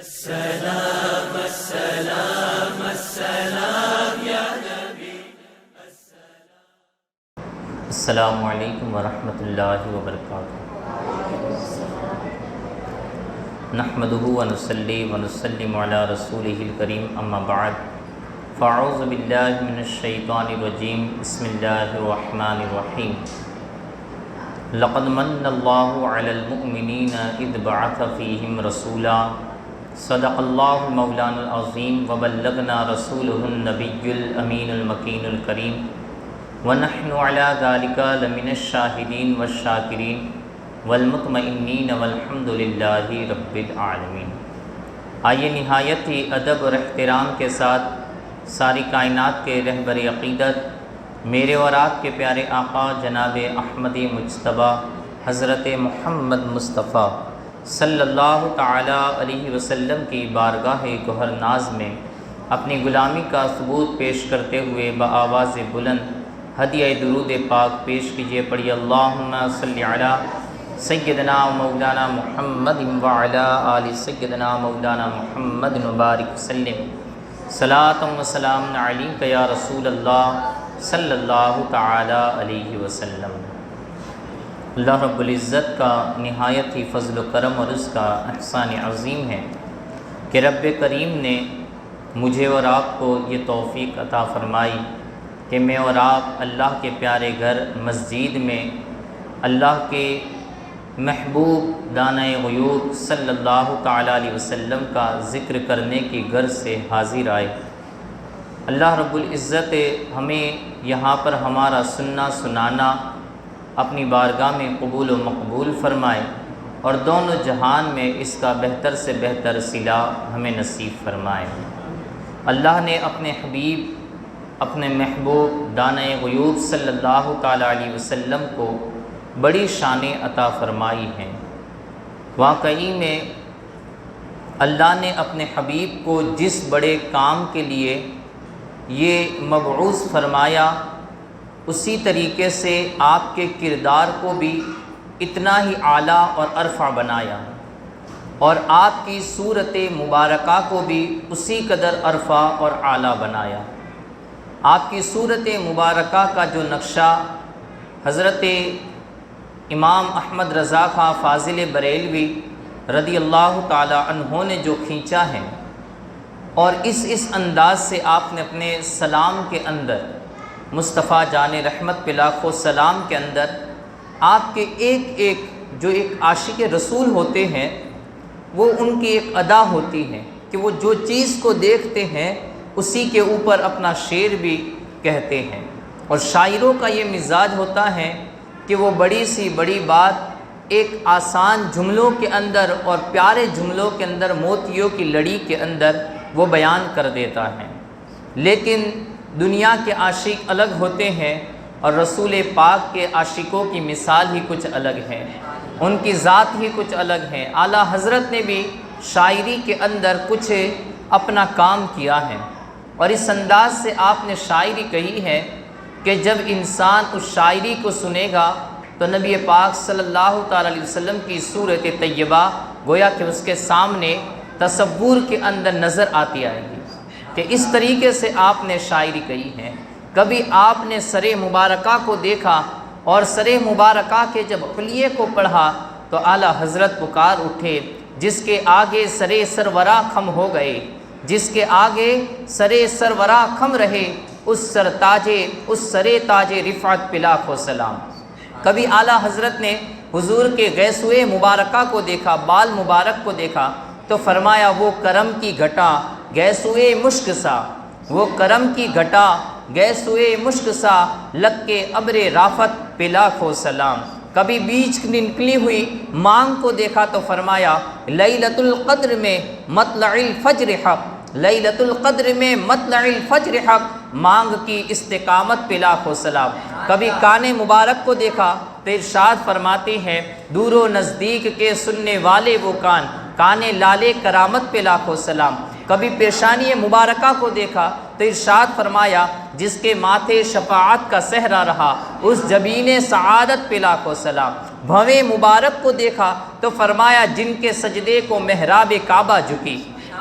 السلام السلام السلام یا نبی السلام علیکم ورحمۃ اللہ وبرکاتہ۔ نحمدہ ونصلی ونسلم علی رسولہ الکریم، اما بعد فاعوذ باللہ من الشیطان الرجیم، بسم اللہ الرحمن الرحیم۔ لقد من اللہ علی المؤمنین اذ بعث فیہم رسولا، صدق اللہ مولانا العظیم وبلغنا رسولہ النبی الامین المکین الکریم، ونحن علی ذلک لمن الشاہدین والشاکرین والمطمئنین والحمد للہ رب العالمین۔ آئیے نہایت ہی ادب اور احترام کے ساتھ ساری کائنات کے رہبر عقیدت، میرے اور آپ کے پیارے آقا جناب احمد مجتبیٰ حضرت محمد مصطفیٰ صلی اللہ تعالیٰ علیہ وسلم کی بارگاہ گوہر ناز میں اپنی غلامی کا ثبوت پیش کرتے ہوئے بآواز بلند ہدیہ درود پاک پیش کیجیے۔ پڑھیے اللہم صلی علی سیدنا مولانا محمد وعلی آل سیدنا مولانا محمد مبارک وسلم، صلاۃ و سلام علیک یا رسول اللہ صلی اللہ تعالیٰ علیہ وسلم۔ اللہ رب العزت کا نہایت ہی فضل و کرم اور اس کا احسان عظیم ہے کہ رب کریم نے مجھے اور آپ کو یہ توفیق عطا فرمائی کہ میں اور آپ اللہ کے پیارے گھر مسجد میں اللہ کے محبوب دانۂ غیوب صلی اللہ تعالیٰ علیہ وسلم کا ذکر کرنے کی غرض سے حاضر آئے۔ اللہ رب العزت ہمیں یہاں پر ہمارا سننا سنانا اپنی بارگاہ میں قبول و مقبول فرمائے، اور دونوں جہان میں اس کا بہتر سے بہتر صلہ ہمیں نصیب فرمائے۔ اللہ نے اپنے حبیب، اپنے محبوب دانۂ غیوب صلی اللہ تعالیٰ علیہ وسلم کو بڑی شانیں عطا فرمائی ہیں۔ واقعی میں اللہ نے اپنے حبیب کو جس بڑے کام کے لیے یہ مبعوث فرمایا، اسی طریقے سے آپ کے کردار کو بھی اتنا ہی اعلیٰ اور ارفع بنایا، اور آپ کی صورت مبارکہ کو بھی اسی قدر ارفع اور اعلیٰ بنایا۔ آپ کی صورت مبارکہ کا جو نقشہ حضرت امام احمد رضا خان فاضل بریلوی رضی اللہ تعالی عنہ نے جو کھینچا ہے، اور اس انداز سے آپ نے اپنے سلام کے اندر مصطفیٰ جان رحمت پہ لاکھوں سلام کے اندر آپ کے ایک جو ایک عاشق رسول ہوتے ہیں، وہ ان کی ایک ادا ہوتی ہے کہ وہ جو چیز کو دیکھتے ہیں اسی کے اوپر اپنا شعر بھی کہتے ہیں۔ اور شاعروں کا یہ مزاج ہوتا ہے کہ وہ بڑی سی بڑی بات ایک آسان جملوں کے اندر اور پیارے جملوں کے اندر، موتیوں کی لڑی کے اندر وہ بیان کر دیتا ہے۔ لیکن دنیا کے عاشق الگ ہوتے ہیں، اور رسول پاک کے عاشقوں کی مثال ہی کچھ الگ ہے، ان کی ذات ہی کچھ الگ ہے۔ اعلیٰ حضرت نے بھی شاعری کے اندر کچھ اپنا کام کیا ہے، اور اس انداز سے آپ نے شاعری کہی ہے کہ جب انسان اس شاعری کو سنے گا تو نبی پاک صلی اللہ تعالیٰ علیہ وسلم کی صورت طیبہ گویا کہ اس کے سامنے تصور کے اندر نظر آتی آئے گی کہ اس طریقے سے آپ نے شاعری کہی ہے۔ کبھی آپ نے سر مبارکہ کو دیکھا، اور سر مبارکہ کے جب خلیے کو پڑھا تو اعلیٰ حضرت پکار اٹھے، جس کے آگے سر سرورا خم ہو گئے، جس کے آگے سر سرورا خم رہے، اس سر تاج رفعت پہ لاکھوں سلام۔ کبھی اعلیٰ حضرت نے حضور کے گیسوئے مبارکہ کو دیکھا، بال مبارک کو دیکھا، تو فرمایا وہ کرم کی گھٹا گیسوئے مشک سا، وہ کرم کی گھٹا گیسوئے مشک سا، لگ کے ابر رافت پہ لاکھوں سلام۔ کبھی بیچ نکلی ہوئی مانگ کو دیکھا تو فرمایا لیلۃ القدر میں مطلع الفجر حق، لیلۃ القدر میں مطلع الفجر حق، مانگ کی استقامت پہ لاکھوں سلام۔ کبھی کان مبارک کو دیکھا تو ارشاد فرماتے ہیں دور و نزدیک کے سننے والے وہ کان لالے کرامت پہ لاکھوں سلام۔ کبھی پیشانی مبارکہ کو دیکھا تو ارشاد فرمایا جس کے ماتھے شفاعت کا صحرا رہا، اس جبین سعادت پہ لاکھوں سلام۔ بھویں مبارک کو دیکھا تو فرمایا جن کے سجدے کو محراب کعبہ جھکی،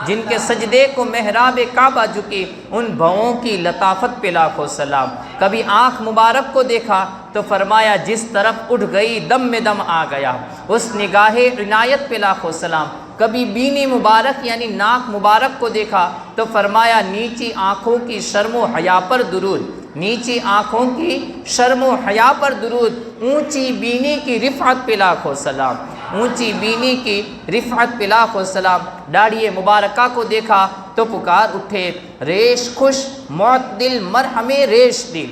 جن کے سجدے کو محراب کعبہ جھکی، ان بھوؤں کی لطافت پہ لاکھوں سلام۔ کبھی آنکھ مبارک کو دیکھا تو فرمایا جس طرف اٹھ گئی دم میں دم آ گیا، اس نگاہ عنایت پہ لاکھوں سلام۔ کبھی بینی مبارک یعنی ناک مبارک کو دیکھا تو فرمایا نیچی آنکھوں کی شرم و حیا پر درود، نیچی آنکھوں کی شرم و حیا پر درود، اونچی بینی کی رفعت پہ لاکھوں سلام، اونچی بینی کی رفعت پہ لاکھوں سلام۔ داڑھی مبارکہ کو دیکھا تو پکار اٹھے ریش خوش معتدل مرہم ریش دل،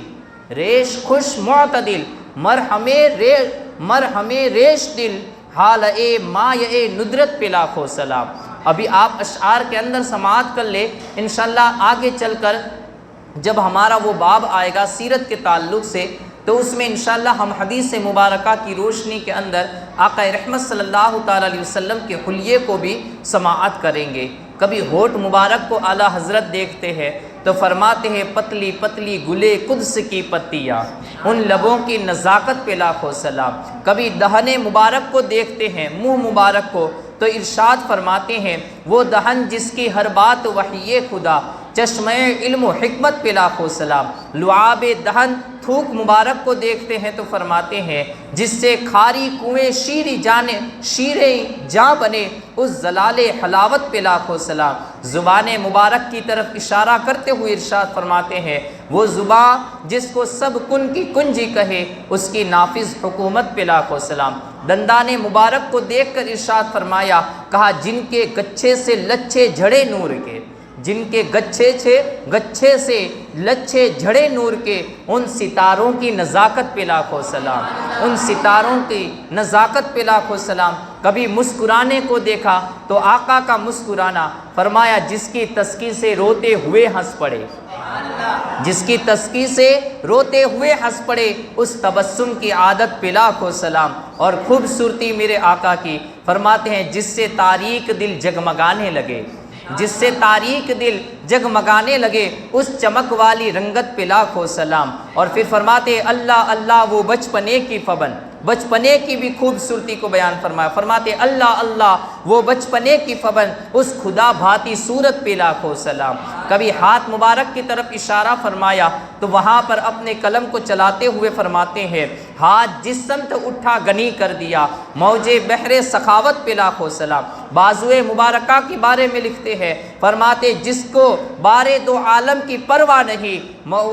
ریش خوش معتدل مرہم ریش دل، حال اے مایہ ندرت پہ لاکھوں سلام۔ ابھی آپ اشعار کے اندر سماعت کر لے، انشاءاللہ آگے چل کر جب ہمارا وہ باب آئے گا سیرت کے تعلق سے تو اس میں انشاءاللہ ہم حدیث مبارکہ کی روشنی کے اندر آقا رحمت صلی اللہ تعالیٰ علیہ وسلم کے حلیے کو بھی سماعت کریں گے۔ کبھی ہونٹ مبارک کو اعلیٰ حضرت دیکھتے ہیں تو فرماتے ہیں پتلی پتلی گلے قدس کی پتیاں، ان لبوں کی نزاکت پہ لاکھوں سلام۔ کبھی دہن مبارک کو دیکھتے ہیں، منہ مبارک کو، تو ارشاد فرماتے ہیں وہ دہن جس کی ہر بات وحی خدا، چشمہ علم و حکمت پہ لاکھوں سلام۔ لعاب دہن تھوک مبارک کو دیکھتے ہیں تو فرماتے ہیں جس سے کھاری کنویں شیریں جاں بنے، اس زلال حلاوت پہ لاکھوں سلام۔ زبان مبارک کی طرف اشارہ کرتے ہوئے ارشاد فرماتے ہیں وہ زبان جس کو سب کن کی کنجی کہے، اس کی نافذ حکومت پہ لاکھوں سلام۔ دندان مبارک کو دیکھ کر ارشاد فرمایا، کہا جن کے گچھے سے لچھے جھڑے نور کے، جن کے گچھے سے لچھے جھڑے نور کے، ان ستاروں کی نزاکت پہ لاکھوں سلام، ان ستاروں کی نزاکت پہ لاکھوں سلام۔ کبھی مسکرانے کو دیکھا تو آقا کا مسکرانا، فرمایا جس کی تسکی سے روتے ہوئے ہنس پڑے، جس کی تسکی سے روتے ہوئے ہنس پڑے، اس تبسم کی عادت پہ لاکھوں سلام۔ اور خوبصورتی میرے آقا کی، فرماتے ہیں جس سے تاریک دل جگمگانے لگے، جس سے تاریک دل جگمگانے لگے، اس چمک والی رنگت پہ لاکھوں سلام۔ اور پھر فرماتے ہیں اللہ اللہ وہ بچپنے کی فبن، بچپنے کی بھی خوبصورتی کو بیان فرمایا، فرماتے اللہ اللہ وہ بچپنے کی فبن، اس خدا بھاتی صورت پہ لاکھوں سلام۔ کبھی ہاتھ مبارک کی طرف اشارہ فرمایا تو وہاں پر اپنے قلم کو چلاتے ہوئے فرماتے ہیں ہاتھ جس سمت اٹھا گنی کر دیا، موجے بحر سخاوت پہ لاکھوں سلام۔ بازوئے مبارکہ کے بارے میں لکھتے ہیں، فرماتے جس کو بارے دو عالم کی پرواہ نہیں،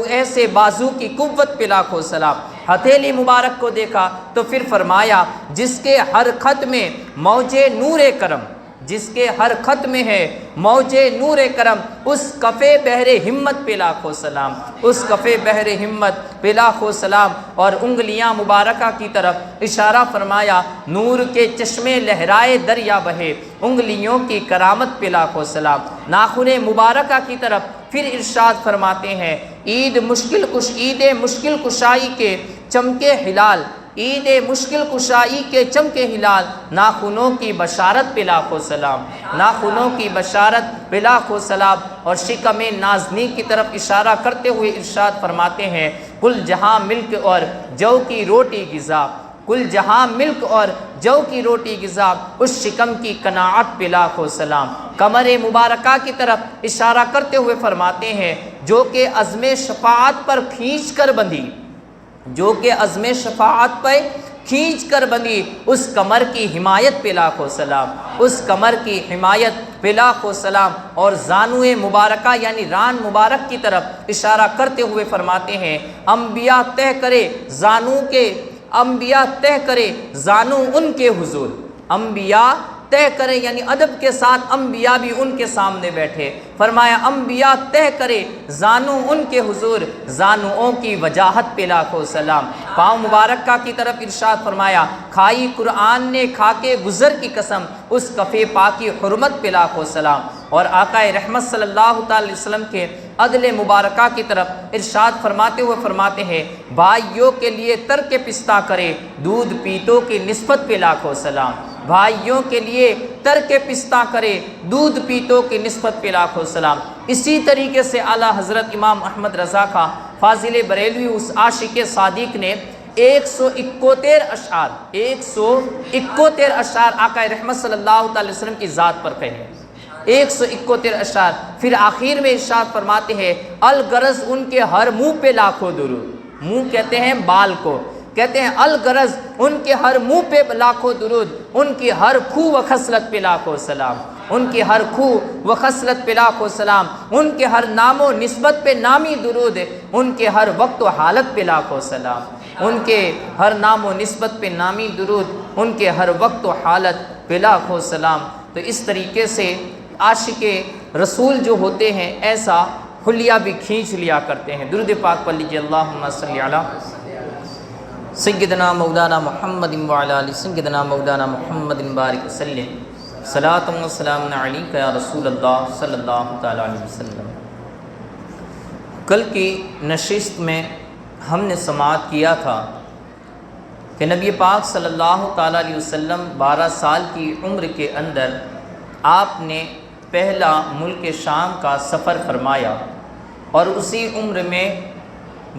ایسے بازو کی قوت پہ لاکھوں سلام۔ ہتھیلی مبارک کو دیکھا تو پھر فرمایا جس کے ہر خط میں موجے نور کرم، جس کے ہر خط میں ہے موجے نور کرم، اس کفے بحر ہمت پہ لاکھوں سلام، اس کفے بحر ہمت پہ لاکھوں سلام۔ اور انگلیاں مبارکہ کی طرف اشارہ فرمایا نور کے چشمے لہرائے دریا بہے، انگلیوں کی کرامت پہ لاکھوں سلام۔ ناخن مبارکہ کی طرف پھر ارشاد فرماتے ہیں عید مشکل کشائی کے چمکے ہلال، عید مشکل کشائی کے چمکے ہلال، ناخنوں کی بشارت پہ لاکھوں سلام، ناخنوں کی بشارت پہ لاکھوں سلام۔ اور شکم نازنی کی طرف اشارہ کرتے ہوئے ارشاد فرماتے ہیں کل جہاں ملک اور جو کی روٹی غذا، کل جہاں ملک اور جو کی روٹی غذا، اس شکم کی قناعت پہ لاکھوں سلام۔ کمر مبارکہ کی طرف اشارہ کرتے ہوئے فرماتے ہیں جو کہ عزم شفاعت پر کھینچ کر بندھی، جو کہ عزم شفاعت پہ کھینچ کر بندھی، اس کمر کی حمایت پہ لاکھوں سلام، اس کمر کی حمایت پہ لاکھوں سلام۔ اور زانوئے مبارکہ یعنی ران مبارک کی طرف اشارہ کرتے ہوئے فرماتے ہیں انبیاء تہ کرے زانو کے، انبیاء تہ کرے زانو ان کے حضور، انبیاء تہ کرے یعنی ادب کے ساتھ انبیاء بھی ان کے سامنے بیٹھے، فرمایا انبیاء تہ کرے زانو ان کے حضور، زانوؤں کی وجاہت پہ لاکھوں سلام۔ پاؤں مبارکہ کی طرف ارشاد فرمایا کھائی قرآن نے کھا کے گزر کی قسم، اس کفے پاکی حرمت پہ لاکھوں سلام۔ اور آقا رحمت صلی اللہ تعالی علیہ وسلم کے عدل مبارکہ کی طرف ارشاد فرماتے ہوئے فرماتے ہیں بھائیوں کے لیے ترک پستہ کرے دودھ پیتوں کی نسبت پہ لاکھوں سلام، بھائیوں کے لیے ترک پستہ کرے دودھ پیتوں کی نسبت پہ لاکھوں سلام۔ اسی طریقے سے اعلیٰ حضرت امام احمد رضا کا فاضل بریلوی اس عاشق صادق نے 171 اشعار 171 اشعار آقا رحمت صلی اللہ علیہ وسلم کی ذات پر کہے، 171 اشعار۔ پھر آخر میں ارشاد فرماتے ہیں الغرض ان کے ہر منہ پہ لاکھوں درود، منہ کہتے ہیں بال کو، کہتے ہیں الغرض ان کے ہر منہ پہ لاکھوں درود، ان کی ہر خو و خصلت پہ لاکھوں سلام، ان کی ہر خو و خصلت پہ لاکھوں سلام، ان کے ہر نام و نسبت پہ نامی درود، ان کے ہر وقت و حالت پہ لاکھوں سلام، ان کے ہر نام و نسبت پہ نامی درود، ان کے ہر وقت و حالت پہ لاکھوں سلام۔ تو اس طریقے سے عاشق رسول جو ہوتے ہیں ایسا حلیہ بھی کھینچ لیا کرتے ہیں۔ درود پاک پڑھ لیجیے، اللہم صلی علی سیدنا مولانا محمد وعلی آل سیدنا مولانا محمد بارک وسلم، صلاۃ و سلام علیک یا رسول اللہ صلی اللہ تعالیٰ علیہ وسلم۔ کل کی نشست میں ہم نے سماعت کیا تھا کہ نبی پاک صلی اللہ تعالیٰ علیہ وسلم 12 سال کی عمر کے اندر آپ نے پہلا ملک شام کا سفر فرمایا، اور اسی عمر میں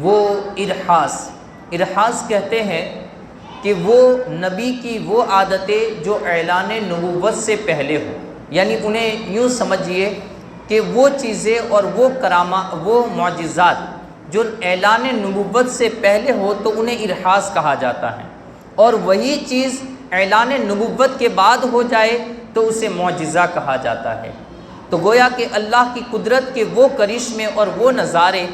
وہ ارحاس کہتے ہیں کہ وہ نبی کی وہ عادتیں جو اعلان نبوت سے پہلے ہو، یعنی انہیں یوں سمجھیے کہ وہ چیزیں اور وہ معجزات جو اعلان نبوت سے پہلے ہو تو انہیں ارحاس کہا جاتا ہے، اور وہی چیز اعلان نبوت کے بعد ہو جائے تو اسے معجزہ کہا جاتا ہے۔ تو گویا کہ اللہ کی قدرت کے وہ کرشمے اور وہ نظارے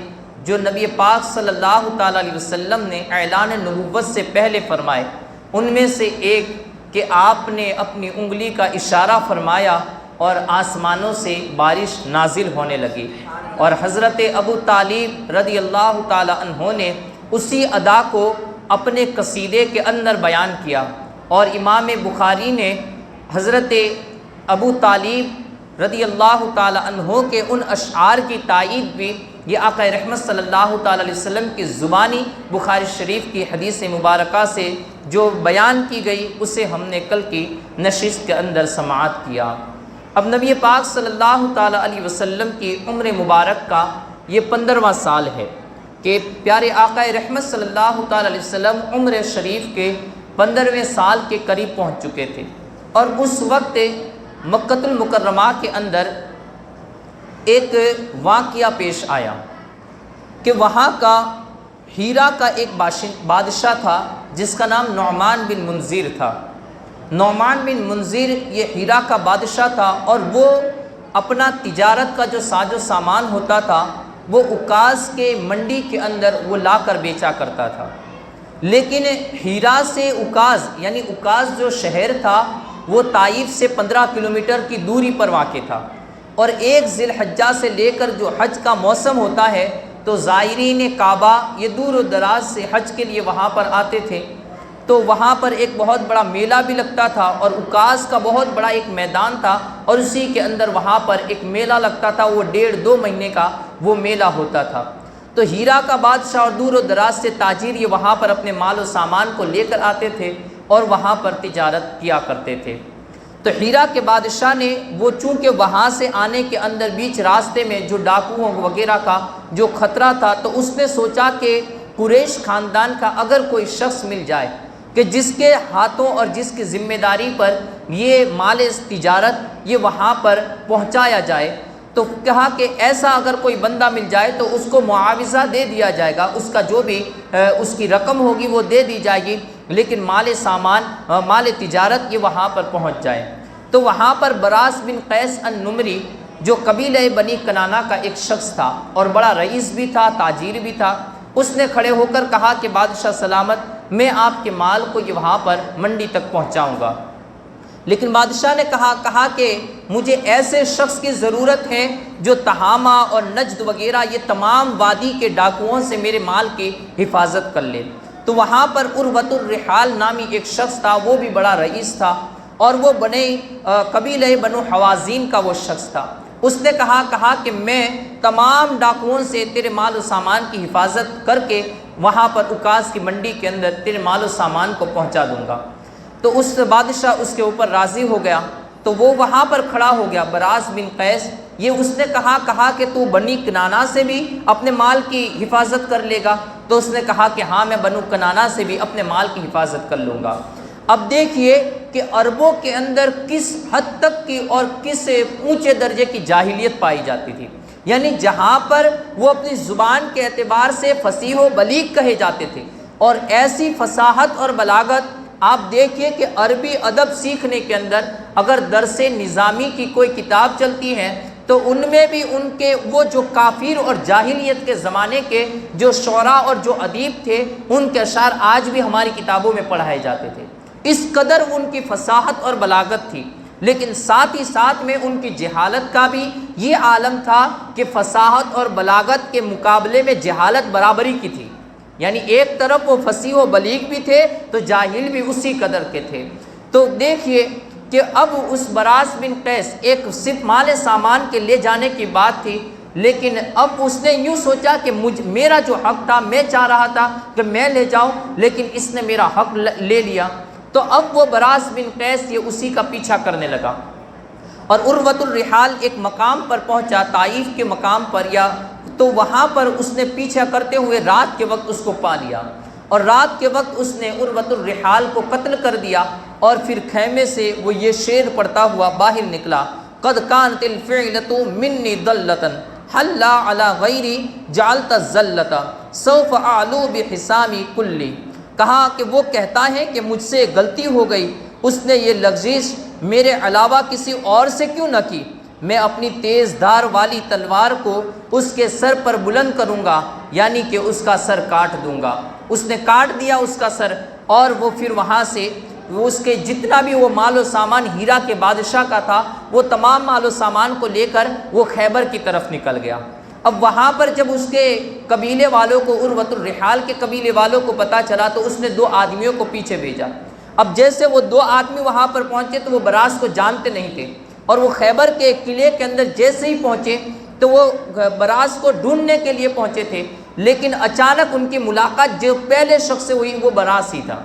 جو نبی پاک صلی اللہ تعالیٰ علیہ وسلم نے اعلان نبوت سے پہلے فرمائے، ان میں سے ایک کہ آپ نے اپنی انگلی کا اشارہ فرمایا اور آسمانوں سے بارش نازل ہونے لگی، اور حضرت ابو طالب رضی اللہ تعالیٰ عنہ نے اسی ادا کو اپنے قصیدے کے اندر بیان کیا، اور امام بخاری نے حضرت ابو طالب رضی اللہ تعالیٰ عنہ کے ان اشعار کی تائید بھی یہ آقا رحمت صلی اللہ تعالیٰ علیہ وسلم کی زبانی بخاری شریف کی حدیث مبارکہ سے جو بیان کی گئی اسے ہم نے کل کی نشست کے اندر سماعت کیا۔ اب نبی پاک صلی اللہ تعالیٰ علیہ وسلم کی عمر مبارک کا یہ 15واں سال ہے کہ پیارے آقا رحمت صلی اللہ تعالیٰ علیہ وسلم عمر شریف کے 15ویں سال کے قریب پہنچ چکے تھے، اور اس وقت مکہ المکرمہ کے اندر ایک واقعہ پیش آیا کہ وہاں کا ہیرا کا ایک بادشاہ تھا جس کا نام نعمان بن منذر تھا۔ نعمان بن منذر یہ ہیرا کا بادشاہ تھا، اور وہ اپنا تجارت کا جو ساز و سامان ہوتا تھا وہ اکاز کے منڈی کے اندر وہ لا کر بیچا کرتا تھا، لیکن ہیرا سے اکاز یعنی اکاز جو شہر تھا وہ طائف سے 15 کلومیٹر کی دوری پر واقع تھا، اور ایک ذی الحجہ سے لے کر جو حج کا موسم ہوتا ہے تو زائرین کعبہ یہ دور و دراز سے حج کے لیے وہاں پر آتے تھے، تو وہاں پر ایک بہت بڑا میلہ بھی لگتا تھا، اور اکاز کا بہت بڑا ایک میدان تھا، اور اسی کے اندر وہاں پر ایک میلہ لگتا تھا، وہ 1.5-2 مہینے کا وہ میلہ ہوتا تھا۔ تو ہیرا کا بادشاہ اور دور و دراز سے تاجر یہ وہاں پر اپنے مال و سامان کو لے کر آتے تھے اور وہاں پر تجارت کیا کرتے تھے۔ تو ہیرا کے بادشاہ نے وہ چونکہ وہاں سے آنے کے اندر بیچ راستے میں جو ڈاکوؤں وغیرہ کا جو خطرہ تھا، تو اس نے سوچا کہ قریش خاندان کا اگر کوئی شخص مل جائے کہ جس کے ہاتھوں اور جس کی ذمہ داری پر یہ مال تجارت یہ وہاں پر پہنچایا جائے، تو کہا کہ ایسا اگر کوئی بندہ مل جائے تو اس کو معاوضہ دے دیا جائے گا، اس کا جو بھی اس کی رقم ہوگی وہ دے دی جائے گی، لیکن مال تجارت یہ وہاں پر پہنچ جائے۔ تو وہاں پر براس بن قیس النمری جو قبیلہ بنی کنانہ کا ایک شخص تھا اور بڑا رئیس بھی تھا، تاجر بھی تھا، اس نے کھڑے ہو کر کہا کہ بادشاہ سلامت، میں آپ کے مال کو یہ وہاں پر منڈی تک پہنچاؤں گا، لیکن بادشاہ نے کہا کہ مجھے ایسے شخص کی ضرورت ہے جو تہامہ اور نجد وغیرہ یہ تمام وادی کے ڈاکوؤں سے میرے مال کی حفاظت کر لے۔ تو وہاں پر عروۃ الرحال نامی ایک شخص تھا، وہ بھی بڑا رئیس تھا، اور وہ قبیلہ بنو حوازین کا وہ شخص تھا۔ اس نے کہا کہ میں تمام ڈاکوؤں سے تیرے مال و سامان کی حفاظت کر کے وہاں پر اکاز کی منڈی کے اندر تیرے مال و سامان کو پہنچا دوں گا۔ تو اس بادشاہ اس کے اوپر راضی ہو گیا، تو وہ وہاں پر کھڑا ہو گیا براس بن قیس، یہ اس نے کہا کہ تو بنی کنانہ سے بھی اپنے مال کی حفاظت کر لے گا؟ تو اس نے کہا کہ ہاں میں بنو کنانہ سے بھی اپنے مال کی حفاظت کر لوں گا۔ اب دیکھیے کہ عربوں کے اندر کس حد تک کی اور کس اونچے درجے کی جاہلیت پائی جاتی تھی، یعنی جہاں پر وہ اپنی زبان کے اعتبار سے فصیح و بلیغ کہے جاتے تھے، اور ایسی فصاحت اور بلاغت آپ دیکھیے کہ عربی ادب سیکھنے کے اندر اگر درس نظامی کی کوئی کتاب چلتی ہے تو ان میں بھی ان کے وہ جو کافر اور جاہلیت کے زمانے کے جو شعراء اور جو ادیب تھے ان کے اشعار آج بھی ہماری کتابوں میں پڑھائے جاتے تھے، اس قدر ان کی فصاحت اور بلاغت تھی۔ لیکن ساتھ ہی ساتھ میں ان کی جہالت کا بھی یہ عالم تھا کہ فصاحت اور بلاغت کے مقابلے میں جہالت برابری کی تھی، یعنی ایک طرف وہ فصیح و بلیغ بھی تھے تو جاہل بھی اسی قدر کے تھے۔ تو دیکھیے کہ اب اس براس بن قیس ایک صرف مال سامان کے لے جانے کی بات تھی، لیکن اب اس نے یوں سوچا کہ میرا جو حق تھا، میں چاہ رہا تھا کہ میں لے جاؤں، لیکن اس نے میرا حق لے لیا۔ تو اب وہ براس بن قیس یہ اسی کا پیچھا کرنے لگا، اور عروۃ الرحال ایک مقام پر پہنچا، طائف کے مقام پر، یا تو وہاں پر اس نے پیچھا کرتے ہوئے رات کے وقت اس کو پا لیا، اور رات کے وقت اس نے عروۃ الرحال کو قتل کر دیا، اور پھر خیمے سے وہ یہ شعر پڑھتا ہوا باہر نکلا، قد کانت الفعلۃ منی ضلۃ حلا علی غیری جعلت الذلۃ سوف اعلو بحسامی کلی۔ کہا کہ وہ کہتا ہے کہ مجھ سے غلطی ہو گئی، اس نے یہ لغزش میرے علاوہ کسی اور سے کیوں نہ کی، میں اپنی تیز دھار والی تلوار کو اس کے سر پر بلند کروں گا، یعنی کہ اس کا سر کاٹ دوں گا۔ اس نے کاٹ دیا اس کا سر، اور وہ پھر وہاں سے اس کے جتنا بھی وہ مال و سامان ہیرا کے بادشاہ کا تھا وہ تمام مال و سامان کو لے کر وہ خیبر کی طرف نکل گیا۔ اب وہاں پر جب اس کے قبیلے والوں کو، عروۃ الرحال کے قبیلے والوں کو پتہ چلا تو اس نے 2 آدمیوں کو پیچھے بھیجا۔ اب جیسے وہ 2 آدمی وہاں پر پہنچے تو وہ براس کو جانتے نہیں تھے، اور وہ خیبر کے قلعے کے اندر جیسے ہی پہنچے تو وہ براس کو ڈھونڈنے کے لیے پہنچے تھے، لیکن اچانک ان کی ملاقات جو پہلے شخص سے ہوئی وہ براس ہی تھا۔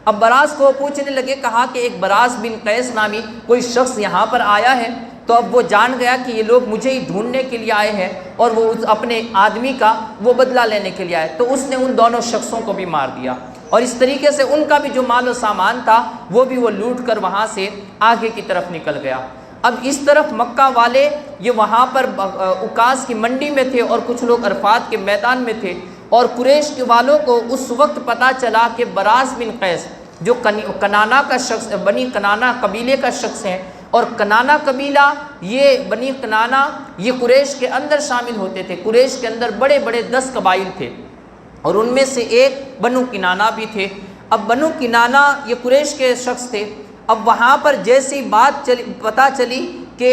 اب براس کو پوچھنے لگے، کہا کہ ایک براس بن قیس نامی کوئی شخص یہاں پر آیا ہے، تو اب وہ جان گیا کہ یہ لوگ مجھے ہی ڈھونڈنے کے لیے آئے ہیں، اور وہ اپنے آدمی کا وہ بدلہ لینے کے لیے آئے، تو اس نے ان دونوں شخصوں کو بھی مار دیا، اور اس طریقے سے ان کا بھی جو مال و سامان تھا وہ بھی وہ لوٹ کر وہاں سے آگے کی طرف نکل گیا۔ اب اس طرف مکہ والے یہ وہاں پر عکاظ کی منڈی میں تھے، اور کچھ لوگ عرفات کے میدان میں تھے، اور قریش کے والوں کو اس وقت پتہ چلا کہ براس بن قیس جو کنانہ کا شخص، بنی کنانہ قبیلے کا شخص ہے، اور کنانہ قبیلہ یہ بنی کنانہ یہ قریش کے اندر شامل ہوتے تھے، قریش کے اندر بڑے بڑے 10 قبائل تھے، اور ان میں سے ایک بنو کنانہ بھی تھے۔ اب بنو کنانہ یہ قریش کے شخص تھے۔ اب وہاں پر جیسی بات پتہ چلی کہ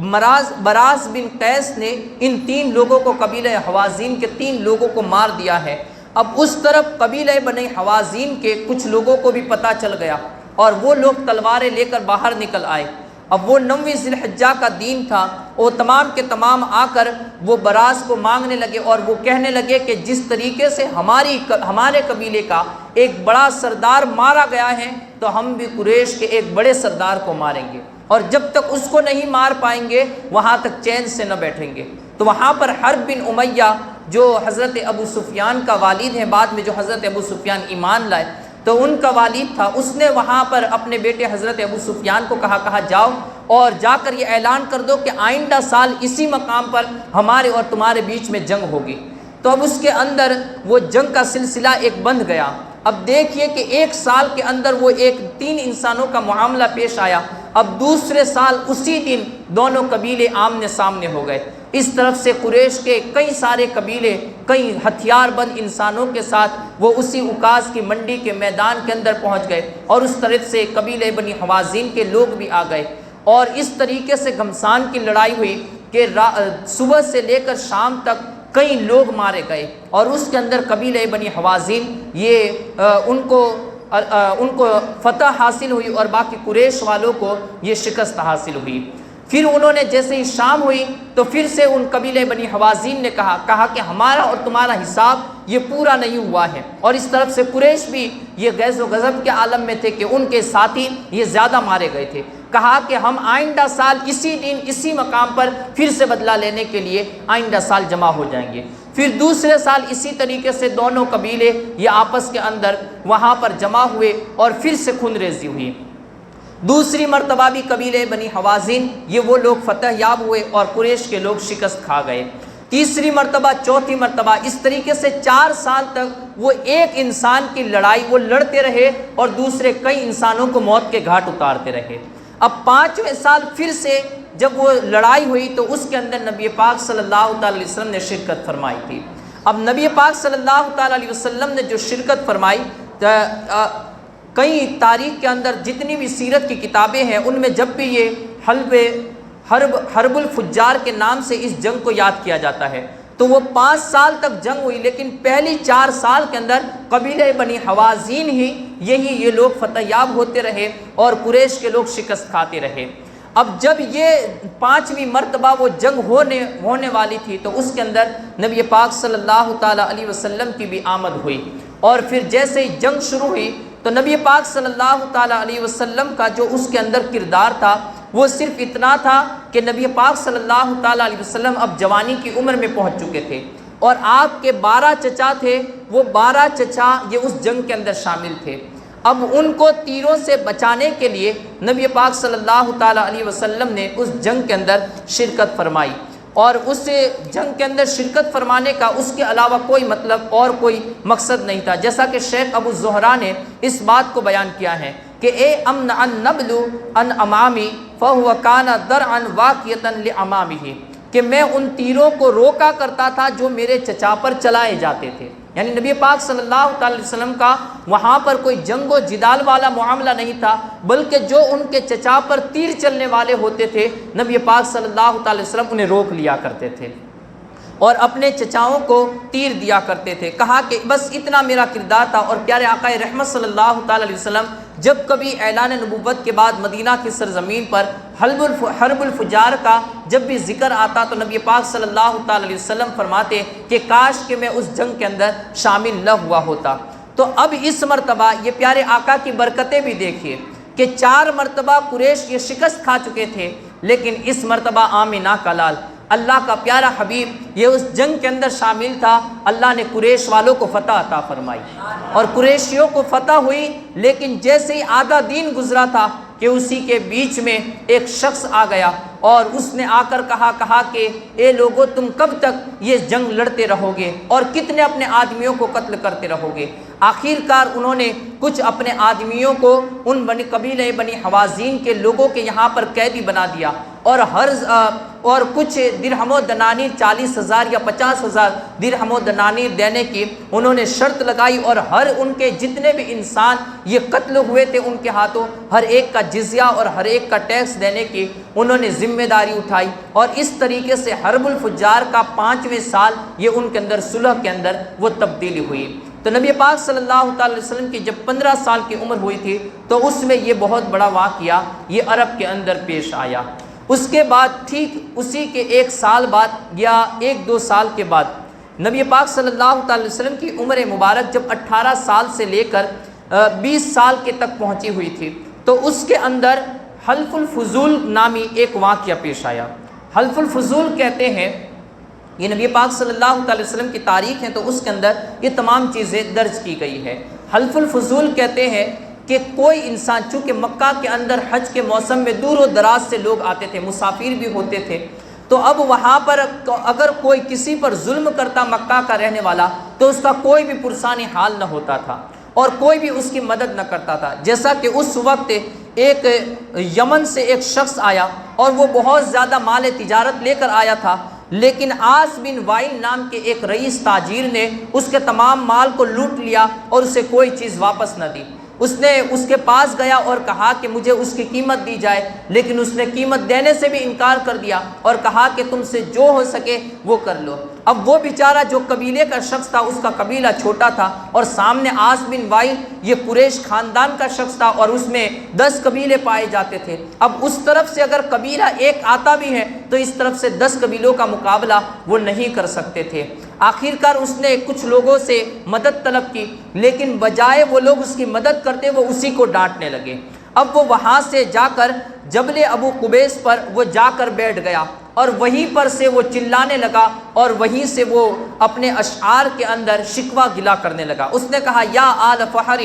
براس بن قیس نے ان 3 لوگوں کو، قبیلہ حوازین کے 3 لوگوں کو مار دیا ہے۔ اب اس طرف قبیلہ بنی حوازین کے کچھ لوگوں کو بھی پتہ چل گیا، اور وہ لوگ تلواریں لے کر باہر نکل آئے۔ اب وہ 9ویں ذی الحجہ کا دن تھا، وہ تمام کے تمام آ کر وہ براس کو مانگنے لگے، اور وہ کہنے لگے کہ جس طریقے سے ہمارے قبیلے کا ایک بڑا سردار مارا گیا ہے تو ہم بھی قریش کے ایک بڑے سردار کو ماریں گے، اور جب تک اس کو نہیں مار پائیں گے وہاں تک چین سے نہ بیٹھیں گے۔ تو وہاں پر حرب بن امیہ جو حضرت ابو سفیان کا والد ہے، بعد میں جو حضرت ابو سفیان ایمان لائے تو ان کا والد تھا، اس نے وہاں پر اپنے بیٹے حضرت ابو سفیان کو کہا جاؤ اور جا کر یہ اعلان کر دو کہ آئندہ سال اسی مقام پر ہمارے اور تمہارے بیچ میں جنگ ہوگی۔ تو اب اس کے اندر وہ جنگ کا سلسلہ ایک بند گیا۔ اب دیکھیے کہ 1 سال کے اندر وہ 3 انسانوں کا معاملہ پیش آیا۔ اب دوسرے سال اسی دن دونوں قبیلے آمنے سامنے ہو گئے۔ اس طرف سے قریش کے کئی سارے قبیلے کئی ہتھیار بند انسانوں کے ساتھ وہ اسی عکاظ کی منڈی کے میدان کے اندر پہنچ گئے، اور اس طرف سے قبیلے بنی حوازین کے لوگ بھی آ گئے، اور اس طریقے سے گھمسان کی لڑائی ہوئی کہ صبح سے لے کر شام تک کئی لوگ مارے گئے، اور اس کے اندر قبیلہ بنی حوازین یہ ان کو فتح حاصل ہوئی، اور باقی قریش والوں کو یہ شکست حاصل ہوئی۔ پھر انہوں نے جیسے ہی شام ہوئی تو پھر سے ان قبیلہ بنی حوازین نے کہا کہ ہمارا اور تمہارا حساب یہ پورا نہیں ہوا ہے، اور اس طرف سے قریش بھی یہ غیظ و غضب کے عالم میں تھے کہ ان کے ساتھی یہ زیادہ مارے گئے تھے۔ کہا کہ ہم آئندہ سال اسی دن اسی مقام پر پھر سے بدلہ لینے کے لیے آئندہ سال جمع ہو جائیں گے۔ پھر دوسرے سال اسی طریقے سے دونوں قبیلے یہ آپس کے اندر وہاں پر جمع ہوئے اور پھر سے خون ریزی ہوئی۔ دوسری مرتبہ بھی قبیلے بنی حوازن یہ وہ لوگ فتح یاب ہوئے اور قریش کے لوگ شکست کھا گئے۔ تیسری مرتبہ، چوتھی مرتبہ، اس طریقے سے 4 سال تک وہ ایک انسان کی لڑائی وہ لڑتے رہے اور دوسرے کئی انسانوں کو موت کے گھاٹ اتارتے رہے۔ اب 5ویں سال پھر سے جب وہ لڑائی ہوئی تو اس کے اندر نبی پاک صلی اللہ تعالی علیہ وسلم نے شرکت فرمائی تھی۔ اب نبی پاک صلی اللہ تعالی علیہ وسلم نے جو شرکت فرمائی، کئی تاریخ کے اندر جتنی بھی سیرت کی کتابیں ہیں ان میں جب بھی یہ حرب الفجار کے نام سے اس جنگ کو یاد کیا جاتا ہے تو وہ 5 سال تک جنگ ہوئی، لیکن پہلی 4 سال کے اندر قبیلہ بنی حوازین ہی یہ لوگ فتح یاب ہوتے رہے اور قریش کے لوگ شکست کھاتے رہے۔ اب جب یہ 5ویں مرتبہ وہ جنگ ہونے والی تھی تو اس کے اندر نبی پاک صلی اللہ تعالیٰ علیہ وسلم کی بھی آمد ہوئی، اور پھر جیسے ہی جنگ شروع ہوئی تو نبی پاک صلی اللہ تعالیٰ علیہ وسلم کا جو اس کے اندر کردار تھا وہ صرف اتنا تھا کہ نبی پاک صلی اللہ تعالیٰ علیہ وسلم اب جوانی کی عمر میں پہنچ چکے تھے، اور آپ کے 12 چچا تھے، وہ 12 چچا یہ اس جنگ کے اندر شامل تھے۔ اب ان کو تیروں سے بچانے کے لیے نبی پاک صلی اللہ تعالیٰ علیہ وسلم نے اس جنگ کے اندر شرکت فرمائی، اور اس جنگ کے اندر شرکت فرمانے کا اس کے علاوہ کوئی مطلب اور کوئی مقصد نہیں تھا، جیسا کہ شیخ ابو الزہرا نے اس بات کو بیان کیا ہے کہ اے امن ان نبلو ان امامی فہو کان درعا واقعتا لامامہ، کہ میں ان تیروں کو روکا کرتا تھا جو میرے چچا پر چلائے جاتے تھے۔ یعنی نبی پاک صلی اللہ تعالی وسلم کا وہاں پر کوئی جنگ و جدال والا معاملہ نہیں تھا، بلکہ جو ان کے چچا پر تیر چلنے والے ہوتے تھے نبی پاک صلی اللہ تعالی وسلم انہیں روک لیا کرتے تھے اور اپنے چچاؤں کو تیر دیا کرتے تھے۔ کہا کہ بس اتنا میرا کردار تھا، اور پیارے آقا رحمت صلی اللہ تعالی علیہ وسلم جب کبھی اعلان نبوت کے بعد مدینہ کی سرزمین پر حرب الفجار کا جب بھی ذکر آتا تو نبی پاک صلی اللہ تعالی علیہ وسلم فرماتے کہ کاش کہ میں اس جنگ کے اندر شامل نہ ہوا ہوتا۔ تو اب اس مرتبہ یہ پیارے آقا کی برکتیں بھی دیکھیے کہ 4 مرتبہ قریش یہ شکست کھا چکے تھے، لیکن اس مرتبہ آمنہ کا لال اللہ کا پیارا حبیب یہ اس جنگ کے اندر شامل تھا۔ اللہ نے قریش والوں کو فتح عطا فرمائی اور قریشیوں کو فتح ہوئی، لیکن جیسے ہی آدھا دن گزرا تھا کہ اسی کے بیچ میں ایک شخص آ گیا اور اس نے آ کر کہا کہ اے لوگو تم کب تک یہ جنگ لڑتے رہو گے اور کتنے اپنے آدمیوں کو قتل کرتے رہو گے۔ آخر کار انہوں نے کچھ اپنے آدمیوں کو ان قبیلہ بنی حوازین کے لوگوں کے یہاں پر قیدی بنا دیا، اور کچھ درہم و دنانیر 40,000 یا 50,000 درہم و دنانیر دینے کی انہوں نے شرط لگائی، اور ہر ان کے جتنے بھی انسان یہ قتل ہوئے تھے ان کے ہاتھوں ہر ایک کا جزیہ اور ہر ایک کا ٹیکس دینے کی انہوں نے ذمہ داری اٹھائی، اور اس طریقے سے حرب الفجار کا 5ویں سال یہ ان کے اندر صلح کے اندر وہ تبدیلی ہوئی۔ تو نبی پاک صلی اللہ تعالی وسلم کی جب 15 سال کی عمر ہوئی تھی تو اس میں یہ بہت بڑا واقعہ یہ عرب کے اندر پیش آیا۔ اس کے بعد ٹھیک اسی کے 1 سال بعد یا 1-2 سال کے بعد نبی پاک صلی اللہ تعالی وسلم کی عمر مبارک جب 18 سال سے لے کر 20 سال کے تک پہنچی ہوئی تھی تو اس کے اندر حلف الفضول نامی ایک واقعہ پیش آیا۔ حلف الفضول کہتے ہیں، یہ نبی پاک صلی اللہ تعالی وسلم کی تاریخ ہے تو اس کے اندر یہ تمام چیزیں درج کی گئی ہے۔ حلف الفضول کہتے ہیں کہ کوئی انسان، چونکہ مکہ کے اندر حج کے موسم میں دور و دراز سے لوگ آتے تھے، مسافر بھی ہوتے تھے، تو اب وہاں پر اگر کوئی کسی پر ظلم کرتا مکہ کا رہنے والا تو اس کا کوئی بھی پرسانی حال نہ ہوتا تھا اور کوئی بھی اس کی مدد نہ کرتا تھا۔ جیسا کہ اس وقت ایک یمن سے ایک شخص آیا اور وہ بہت زیادہ مال تجارت لے کر آیا تھا، لیکن عاص بن وائل نام کے ایک رئیس تاجر نے اس کے تمام مال کو لوٹ لیا اور اسے کوئی چیز واپس نہ دی۔ اس نے اس کے پاس گیا اور کہا کہ مجھے اس کی قیمت دی جائے، لیکن اس نے قیمت دینے سے بھی انکار کر دیا اور کہا کہ تم سے جو ہو سکے وہ کر لو۔ اب وہ بیچارہ جو قبیلے کا شخص تھا، اس کا قبیلہ چھوٹا تھا اور سامنے عاص بن وائل یہ قریش خاندان کا شخص تھا اور اس میں 10 قبیلے پائے جاتے تھے۔ اب اس طرف سے اگر قبیلہ ایک آتا بھی ہے تو اس طرف سے 10 قبیلوں کا مقابلہ وہ نہیں کر سکتے تھے۔ آخر کار اس نے کچھ لوگوں سے مدد طلب کی، لیکن بجائے وہ لوگ اس کی مدد کرتے وہ اسی کو ڈانٹنے لگے۔ اب وہ وہاں سے جا کر جبل ابو قبیس پر وہ جا کر بیٹھ گیا اور وہیں پر سے وہ چلانے لگا اور وہیں سے وہ اپنے اشعار کے اندر شکوہ گلا کرنے لگا۔ اس نے کہا یا آل فحر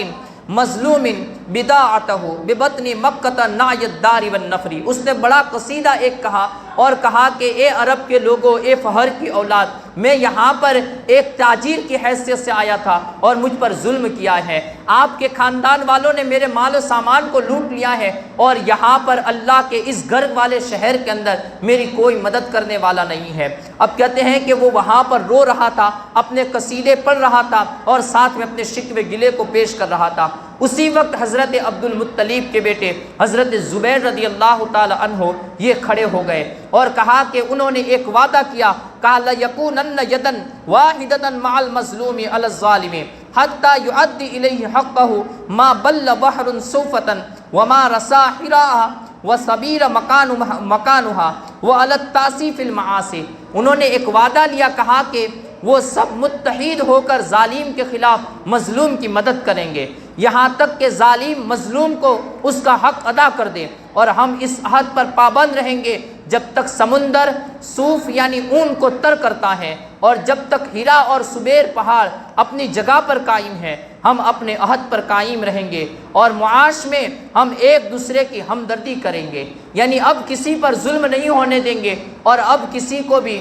مظلوم بداعتہ ببطن مکہ نعی الدار والنفری۔ اس نے بڑا قصیدہ ایک کہا اور کہا کہ اے عرب کے لوگوں، اے فہر کی اولاد، میں یہاں پر ایک تاجر کی حیثیت سے آیا تھا اور مجھ پر ظلم کیا ہے، آپ کے خاندان والوں نے میرے مال و سامان کو لوٹ لیا ہے اور یہاں پر اللہ کے اس گھر والے شہر کے اندر میری کوئی مدد کرنے والا نہیں ہے۔ اب کہتے ہیں کہ وہ وہاں پر رو رہا تھا، اپنے قصیدے پڑھ رہا تھا اور ساتھ میں اپنے شکوے گلے کو پیش کر رہا تھا۔ اسی وقت حضرت عبد المطلب کے بیٹے حضرت زبیر رضی اللہ تعالی عنہ یہ کھڑے ہو گئے اور کہا کہ انہوں نے ایک وعدہ کیا، کہا لَيَكُونَنَّ يَدًا وَاحِدَةً مَعَ الْمَظْلُومِ عَلَى الظَّالِمِ حَتَّى يُؤَدِّ إِلَيْهِ حَقَّهُ مَا بَلَّ بَحْرٌ سُوفَةً وَمَا رَسَى حِرَاءَ وَصَبِيرَ مَكَانُهَا وَعَلَى التَّعْصِي فِي الْمَعَاصِي۔ انہوں نے ایک وعدہ لیا، کہا کہ وہ سب متحد ہو کر ظالم کے خلاف مظلوم کی مدد کریں گے یہاں تک کہ ظالم مظلوم کو اس کا حق ادا کر دے، اور ہم اس عہد پر پابند رہیں گے جب تک سمندر صوف یعنی اون کو تر کرتا ہے اور جب تک ہیرا اور سبیر پہاڑ اپنی جگہ پر قائم ہے، ہم اپنے عہد پر قائم رہیں گے اور معاش میں ہم ایک دوسرے کی ہمدردی کریں گے، یعنی اب کسی پر ظلم نہیں ہونے دیں گے اور اب کسی کو بھی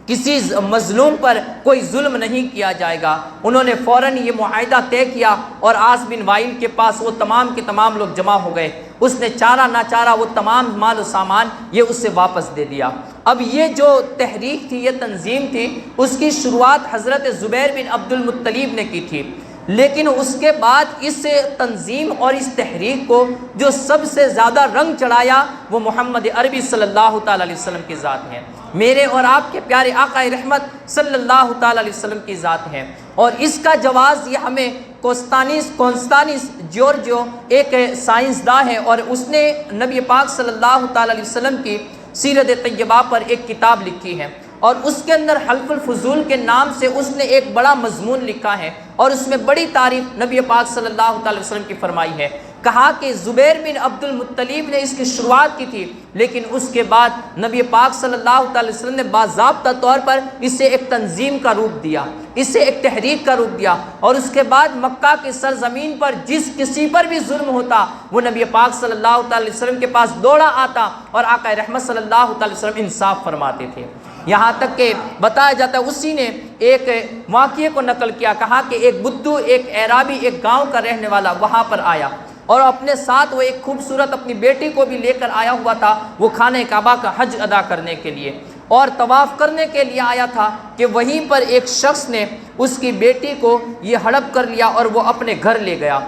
کسی مظلوم پر کوئی ظلم نہیں کیا جائے گا۔ انہوں نے فوراً یہ معاہدہ طے کیا اور عاص بن وائل کے پاس وہ تمام کے تمام لوگ جمع ہو گئے۔ اس نے چارہ ناچارہ وہ تمام مال و سامان یہ اس سے واپس دے دیا۔ اب یہ جو تحریک تھی، یہ تنظیم تھی، اس کی شروعات حضرت زبیر بن عبد المطلب نے کی تھی، لیکن اس کے بعد اس تنظیم اور اس تحریک کو جو سب سے زیادہ رنگ چڑھایا وہ محمد عربی صلی اللہ تعالی علیہ وسلم کی ذات ہے، میرے اور آپ کے پیارے آقا رحمت صلی اللہ تعالی علیہ وسلم کی ذات ہے۔ اور اس کا جواز یہ ہمیں کونستانس جورجیو ایک سائنسداں ہے اور اس نے نبی پاک صلی اللہ تعالی علیہ وسلم کی سیرت طیبہ پر ایک کتاب لکھی ہے اور اس کے اندر حلف الفضول کے نام سے اس نے ایک بڑا مضمون لکھا ہے اور اس میں بڑی تعریف نبی پاک صلی اللہ تعالی وسلم کی فرمائی ہے۔ کہا کہ زبیر بن عبد المطلب نے اس کی شروعات کی تھی، لیکن اس کے بعد نبی پاک صلی اللہ تعالی وسلم نے باضابطہ طور پر اسے ایک تنظیم کا روپ دیا، اسے ایک تحریک کا روپ دیا، اور اس کے بعد مکہ کی سرزمین پر جس کسی پر بھی ظلم ہوتا وہ نبی پاک صلی اللہ تعالی وسلم کے پاس دوڑا آتا اور آقا رحمت صلی اللہ تعالی وسلم انصاف فرماتے تھے۔ یہاں تک کہ بتایا جاتا ہے اسی نے ایک واقعے کو نقل کیا، کہا کہ ایک بدو، ایک اعرابی، ایک گاؤں کا رہنے والا وہاں پر آیا اور اپنے ساتھ وہ ایک خوبصورت اپنی بیٹی کو بھی لے کر آیا ہوا تھا، وہ خانہ کعبہ کا حج ادا کرنے کے لیے اور طواف کرنے کے لیے آیا تھا کہ وہیں پر ایک شخص نے اس کی بیٹی کو یہ ہڑپ کر لیا اور وہ اپنے گھر لے گیا۔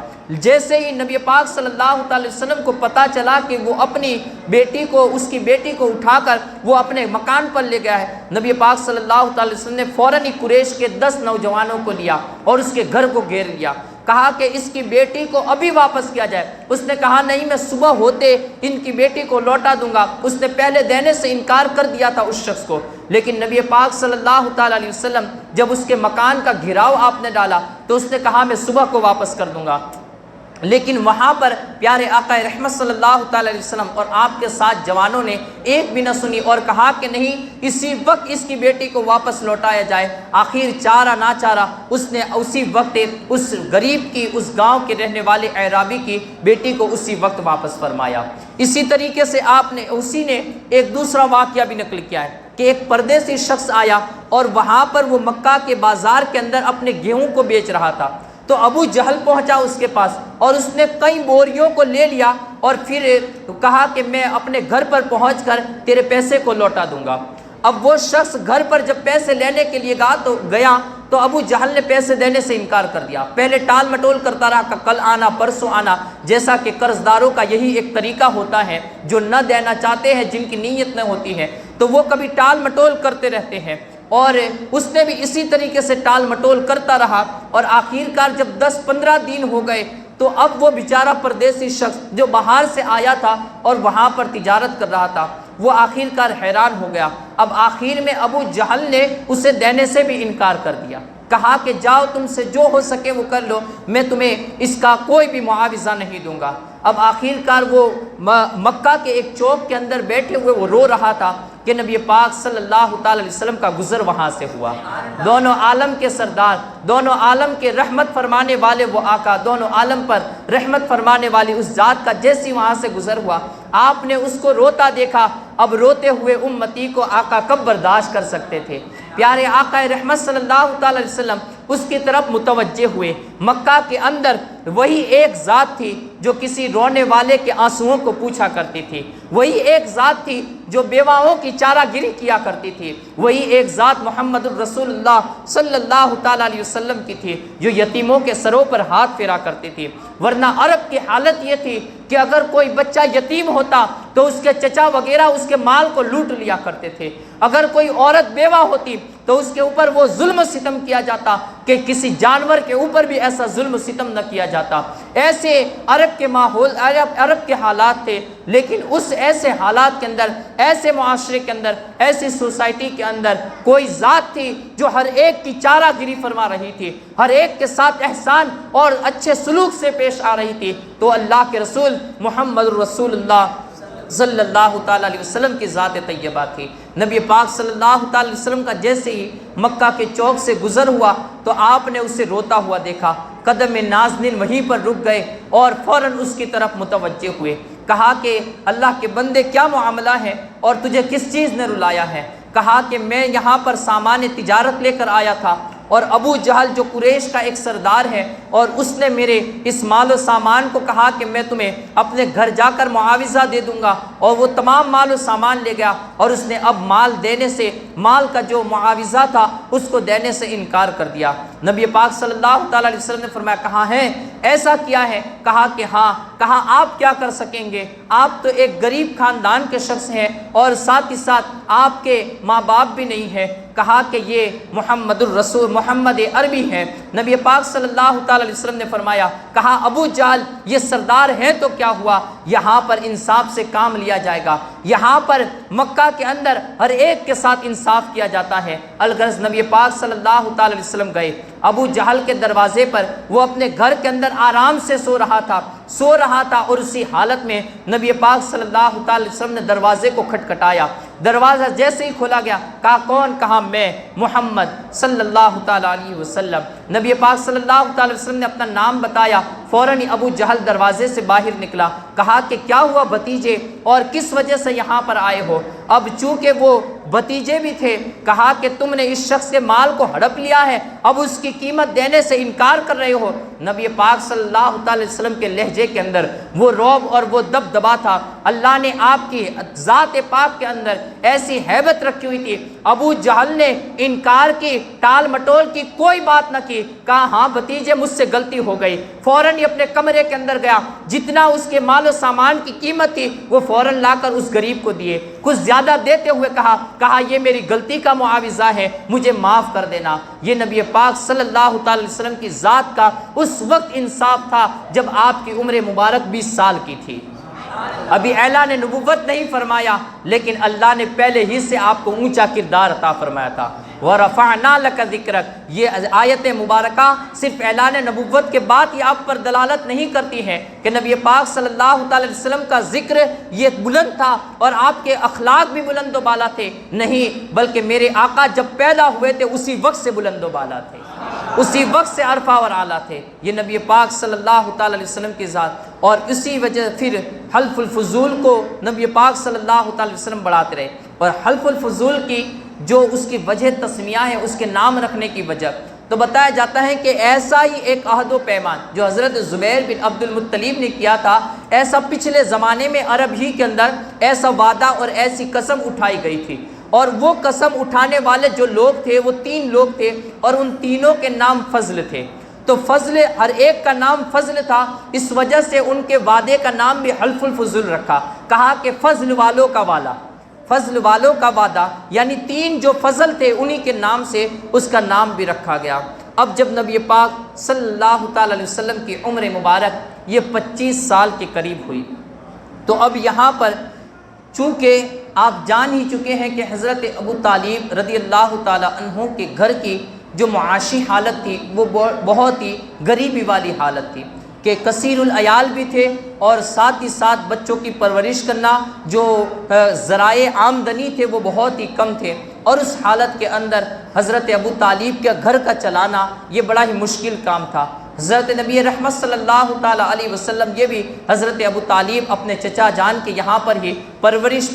جیسے ہی نبی پاک صلی اللہ تعالی وسلم کو پتہ چلا کہ وہ اپنی بیٹی کو، اس کی بیٹی کو اٹھا کر وہ اپنے مکان پر لے گیا ہے، نبی پاک صلی اللہ تعالی وسلم نے فوراً ہی قریش کے 10 نوجوانوں کو لیا اور اس کے گھر کو گھیر لیا، کہا کہ اس کی بیٹی کو ابھی واپس کیا جائے۔ اس نے کہا نہیں، میں صبح ہوتے ان کی بیٹی کو لوٹا دوں گا۔ اس نے پہلے دینے سے انکار کر دیا تھا اس شخص کو، لیکن نبی پاک صلی اللہ تعالی علیہ وسلم جب اس کے مکان کا گھیراؤ آپ نے ڈالا تو اس نے کہا میں صبح کو واپس کر دوں گا، لیکن وہاں پر پیارے آقا رحمت صلی اللہ تعالی علیہ وسلم اور آپ کے ساتھ جوانوں نے ایک بھی نہ سنی اور کہا کہ نہیں، اسی وقت اس کی بیٹی کو واپس لوٹایا جائے۔ آخر چارہ ناچارہ اس نے اسی وقت اس غریب کی، اس گاؤں کے رہنے والے اعرابی کی بیٹی کو اسی وقت واپس فرمایا۔ اسی طریقے سے آپ نے اسی نے ایک دوسرا واقعہ بھی نقل کیا ہے کہ ایک پردیسی شخص آیا اور وہاں پر وہ مکہ کے بازار کے اندر اپنے گیہوں کو بیچ رہا تھا، تو ابو جہل پہنچا اس کے پاس اور اس نے کئی بوریوں کو لے لیا اور پھر کہا کہ میں اپنے گھر پر پہنچ کر تیرے پیسے کو لوٹا دوں گا۔ اب وہ شخص گھر پر جب پیسے لینے کے لیے گیا تو ابو جہل نے پیسے دینے سے انکار کر دیا، پہلے ٹال مٹول کرتا رہا کہ کل آنا، پرسوں آنا، جیسا کہ قرض داروں کا یہی ایک طریقہ ہوتا ہے، جو نہ دینا چاہتے ہیں، جن کی نیت نہ ہوتی ہے تو وہ کبھی ٹال مٹول کرتے رہتے ہیں، اور اس نے بھی اسی طریقے سے ٹال مٹول کرتا رہا اور آخر کار جب 10-15 دن ہو گئے تو اب وہ بیچارہ پردیسی شخص جو باہر سے آیا تھا اور وہاں پر تجارت کر رہا تھا، وہ آخر کار حیران ہو گیا۔ اب آخر میں ابو جہل نے اسے دینے سے بھی انکار کر دیا، کہا کہ جاؤ تم سے جو ہو سکے وہ کر لو، میں تمہیں اس کا کوئی بھی معاوضہ نہیں دوں گا۔ اب آخر کار وہ مکہ کے ایک چوک کے اندر بیٹھے ہوئے وہ رو رہا تھا کہ نبی پاک صلی اللہ تعالی علیہ وسلم کا گزر وہاں سے ہوا۔ دونوں عالم کے سردار، دونوں عالم کے رحمت فرمانے والے وہ آقا، دونوں عالم پر رحمت فرمانے والی اس ذات کا جیسی وہاں سے گزر ہوا، آپ نے اس کو روتا دیکھا۔ اب روتے ہوئے امتی کو آقا کب برداشت کر سکتے تھے؟ پیارے آقا رحمت صلی اللہ تعالی علیہ وسلم اس کی طرف متوجہ ہوئے۔ مکہ کے اندر وہی ایک ذات تھی جو کسی رونے والے کے آنسوؤں کو پوچھا کرتی تھی، وہی ایک ذات تھی جو بیواؤں کی چارہ گیری کیا کرتی تھی، وہی ایک ذات محمد الرسول اللہ صلی اللہ تعالیٰ علیہ وسلم کی تھی جو یتیموں کے سروں پر ہاتھ پھیرا کرتی تھی۔ ورنہ عرب کی حالت یہ تھی کہ اگر کوئی بچہ یتیم ہوتا تو اس کے چچا وغیرہ اس کے مال کو لوٹ لیا کرتے تھے، اگر کوئی عورت بیوہ ہوتی تو اس کے اوپر وہ ظلم و ستم کیا جاتا کہ کسی جانور کے اوپر بھی ایسا ظلم و ستم نہ کیا جاتا۔ ایسے عرب کے ماحول، عرب کے حالات تھے، لیکن اس ایسے حالات کے اندر، ایسے معاشرے کے اندر، ایسی سوسائٹی کے اندر کوئی ذات تھی جو ہر ایک کی چارہ گیری فرما رہی تھی، ہر ایک کے ساتھ احسان اور اچھے سلوک سے پیش آ رہی تھی، تو اللہ کے رسول محمد الرسول اللہ صلی اللہ تعالیٰ علیہ وسلم کی ذات طیبہ تھی۔ نبی پاک صلی اللہ تعالیٰ علیہ وسلم کا جیسے ہی مکہ کے چوک سے گزر ہوا تو آپ نے اسے روتا ہوا دیکھا، قدم نازنین وہیں پر رک گئے اور فوراً اس کی طرف متوجہ ہوئے۔ کہا کہ اللہ کے بندے کیا معاملہ ہے اور تجھے کس چیز نے رلایا ہے؟ کہا کہ میں یہاں پر سامان تجارت لے کر آیا تھا، اور ابو جہل جو قریش کا ایک سردار ہے اور اس نے میرے اس مال و سامان کو کہا کہ میں تمہیں اپنے گھر جا کر معاوضہ دے دوں گا، اور وہ تمام مال و سامان لے گیا، اور اس نے اب مال دینے سے، مال کا جو معاوضہ تھا اس کو دینے سے انکار کر دیا۔ نبی پاک صلی اللہ تعالیٰ علیہ وسلم نے فرمایا کہاں ہے؟ ایسا کیا ہے؟ کہا کہ ہاں۔ کہا آپ کیا کر سکیں گے؟ آپ تو ایک غریب خاندان کے شخص ہیں اور ساتھ ہی ساتھ آپ کے ماں باپ بھی نہیں ہیں۔ کہا کہ یہ محمد الرسول، محمد عربی ہے۔ نبی پاک صلی اللہ تعالی علیہ وسلم نے فرمایا، کہا ابو جہل یہ سردار ہیں تو کیا ہوا؟ یہاں پر انصاف سے کام لیا جائے گا، یہاں پر مکہ کے اندر ہر ایک کے ساتھ انصاف کیا جاتا ہے۔ الغرض نبی پاک صلی اللہ تعالی علیہ وسلم گئے ابو جہل کے دروازے پر، وہ اپنے گھر کے اندر آرام سے سو رہا تھا اور اسی حالت میں نبی پاک صلی اللہ تعالی علیہ وسلم نے دروازے کو کھٹکھٹایا۔ دروازہ جیسے ہی کھولا گیا، کہا کون؟ کہا میں محمد صلی اللہ تعالی علیہ وسلم۔ نبی پاک صلی اللہ تعالی وسلم نے اپنا نام بتایا، فوراً ہی ابو جہل دروازے سے باہر نکلا۔ کہا کہ کیا ہوا بھتیجے، اور کس وجہ سے یہاں پر آئے ہو؟ اب چونکہ وہ بھتیجے بھی تھے، کہا کہ تم نے اس شخص کے مال کو ہڑپ لیا ہے، اب اس کی قیمت دینے سے انکار کر رہے ہو۔ نبی پاک صلی اللہ تعالی وسلم کے لہجے کے اندر وہ رعب اور وہ دبدبا تھا۔ اللہ نے آپ کی ذات پاک کے اندر ایسی ہیبت رکھی ہوئی تھی، ابو جہل نے انکار کی، ٹال مٹول کی، کوئی بات نہ کی۔ کہا ہاں بھتیجے مجھ سے غلطی ہو گئی۔ فوراً ہی اپنے کمرے کے اندر گیا، جتنا اس کے مال و سامان کی قیمت تھی وہ فوراً لا کر اس غریب کو دیے۔ کچھ زیادہ دیتے ہوئے کہا یہ میری غلطی کا معاوضہ ہے، مجھے معاف کر دینا۔ یہ نبی پاک صلی اللہ تعالی وسلم کی ذات کا اس وقت انصاف تھا جب آپ کی عمر مبارک 20 سال کی تھی۔ ابھی اعلان نبوت نہیں فرمایا، لیکن اللہ نے پہلے ہی سے آپ کو اونچا کردار عطا فرمایا تھا۔ وَرَفَعْنَا لَكَ ذِكْرَكَ، یہ آیت مبارکہ صرف اعلان نبوت کے بعد یہ آپ پر دلالت نہیں کرتی ہے کہ نبی پاک صلی اللہ تعالی وسلم کا ذکر یہ بلند تھا اور آپ کے اخلاق بھی بلند و بالا تھے، نہیں، بلکہ میرے آقا جب پیدا ہوئے تھے اسی وقت سے بلند و بالا تھے، اسی وقت سے عرفہ اور اعلیٰ تھے۔ یہ نبی پاک صلی اللہ تعالی علیہ وسلم کی ذات، اور اسی وجہ پھر حلف الفضول کو نبی پاک صلی اللہ تعالی وسلم بڑھاتے رہے، اور حلف الفضول کی جو اس کی وجہ تسمیہ ہے، اس کے نام رکھنے کی وجہ، تو بتایا جاتا ہے کہ ایسا ہی ایک عہد و پیمان جو حضرت زبیر بن عبد المطلب نے کیا تھا، ایسا پچھلے زمانے میں عرب ہی کے اندر ایسا وعدہ اور ایسی قسم اٹھائی گئی تھی، اور وہ قسم اٹھانے والے جو لوگ تھے وہ 3 لوگ تھے، اور ان تینوں کے نام فضل تھے۔ تو فضل، ہر ایک کا نام فضل تھا، اس وجہ سے ان کے وعدے کا نام بھی حلف الفضل رکھا۔ کہا کہ فضل والوں کا والا، فضل والوں کا وعدہ، یعنی 3 جو فضل تھے انہی کے نام سے اس کا نام بھی رکھا گیا۔ اب جب نبی پاک صلی اللہ تعالی علیہ وسلم کی عمر مبارک یہ 25 سال کے قریب ہوئی، تو اب یہاں پر چونکہ آپ جان ہی چکے ہیں کہ حضرت ابو طالب رضی اللہ تعالی عنہ کے گھر کی جو معاشی حالت تھی وہ بہت ہی غریبی والی حالت تھی کہ کثیر العیال بھی تھے، اور ساتھ ہی ساتھ بچوں کی پرورش کرنا جو ذرائع آمدنی تھے وہ بہت ہی کم تھے، اور اس حالت کے اندر حضرت ابو طالب کے گھر کا چلانا یہ بڑا ہی مشکل کام تھا۔ حضرت نبی رحمت صلی اللہ تعالیٰ علیہ وسلم یہ بھی حضرت ابو طالب اپنے چچا جان کے یہاں پر ہی پرورش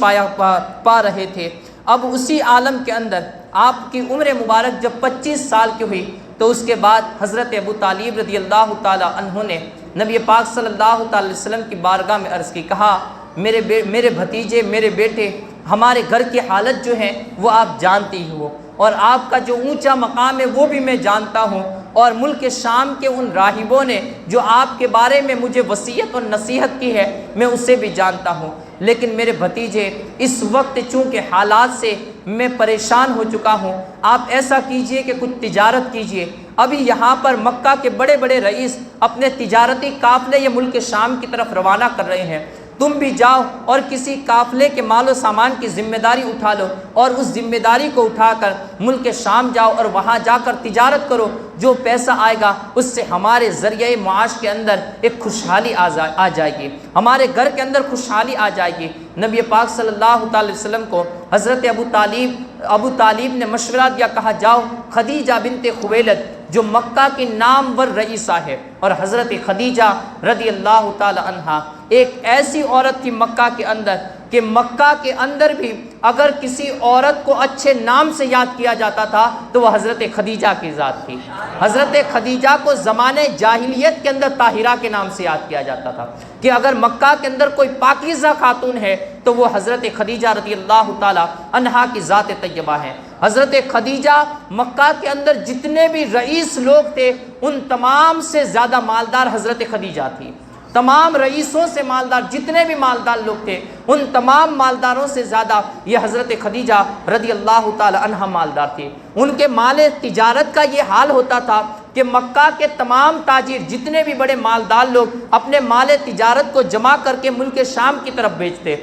پا رہے تھے۔ اب اسی عالم کے اندر آپ کی عمر مبارک جب 25 سال کی ہوئی تو اس کے بعد حضرت ابو طالب رضی اللہ تعالیٰ عنہ نے نبی پاک صلی اللہ تعالیٰ علیہ وسلم کی بارگاہ میں عرض کی، کہا میرے بھتیجے، میرے بیٹے، ہمارے گھر کی حالت جو ہے وہ آپ جانتے ہی ہو، اور آپ کا جو اونچا مقام ہے وہ بھی میں جانتا ہوں، اور ملک شام کے ان راہبوں نے جو آپ کے بارے میں مجھے وصیت اور نصیحت کی ہے میں اسے بھی جانتا ہوں، لیکن میرے بھتیجے اس وقت چونکہ حالات سے میں پریشان ہو چکا ہوں، آپ ایسا کیجئے کہ کچھ تجارت کیجئے۔ ابھی یہاں پر مکہ کے بڑے بڑے رئیس اپنے تجارتی قافلے یہ ملک شام کی طرف روانہ کر رہے ہیں، تم بھی جاؤ اور کسی قافلے کے مال و سامان کی ذمہ داری اٹھا لو، اور اس ذمہ داری کو اٹھا کر ملک شام جاؤ اور وہاں جا کر تجارت کرو، جو پیسہ آئے گا اس سے ہمارے ذریعہ معاش کے اندر ایک خوشحالی آ جائے گی، ہمارے گھر کے اندر خوشحالی آ جائے گی۔ نبی پاک صلی اللہ تعالی وسلم کو حضرت ابو طالب نے مشورہ دیا، کہا جاؤ خدیجہ بنت خویلد جو مکہ کی نامور رئیسہ ہے، اور حضرت خدیجہ رضی اللہ تعالی عنہا ایک ایسی عورت تھی مکہ کے اندر کہ مکہ کے اندر بھی اگر کسی عورت کو اچھے نام سے یاد کیا جاتا تھا تو وہ حضرت خدیجہ کی ذات تھی۔ حضرت خدیجہ کو زمانے جاہلیت کے اندر طاہرہ کے نام سے یاد کیا جاتا تھا کہ اگر مکہ کے اندر کوئی پاکیزہ خاتون ہے تو وہ حضرت خدیجہ رضی اللہ تعالی عنہا کی ذات طیبہ ہے۔ حضرت خدیجہ مکہ کے اندر جتنے بھی رئیس لوگ تھے ان تمام سے زیادہ مالدار حضرت خدیجہ تھی، تمام رئیسوں سے مالدار، جتنے بھی مالدار لوگ تھے ان تمام مالداروں سے زیادہ یہ حضرت خدیجہ رضی اللہ تعالی عنہا مالدار تھی۔ ان کے مال تجارت کا یہ حال ہوتا تھا کہ مکہ کے تمام تاجر جتنے بھی بڑے مالدار لوگ اپنے مال تجارت کو جمع کر کے ملک شام کی طرف بیچتے،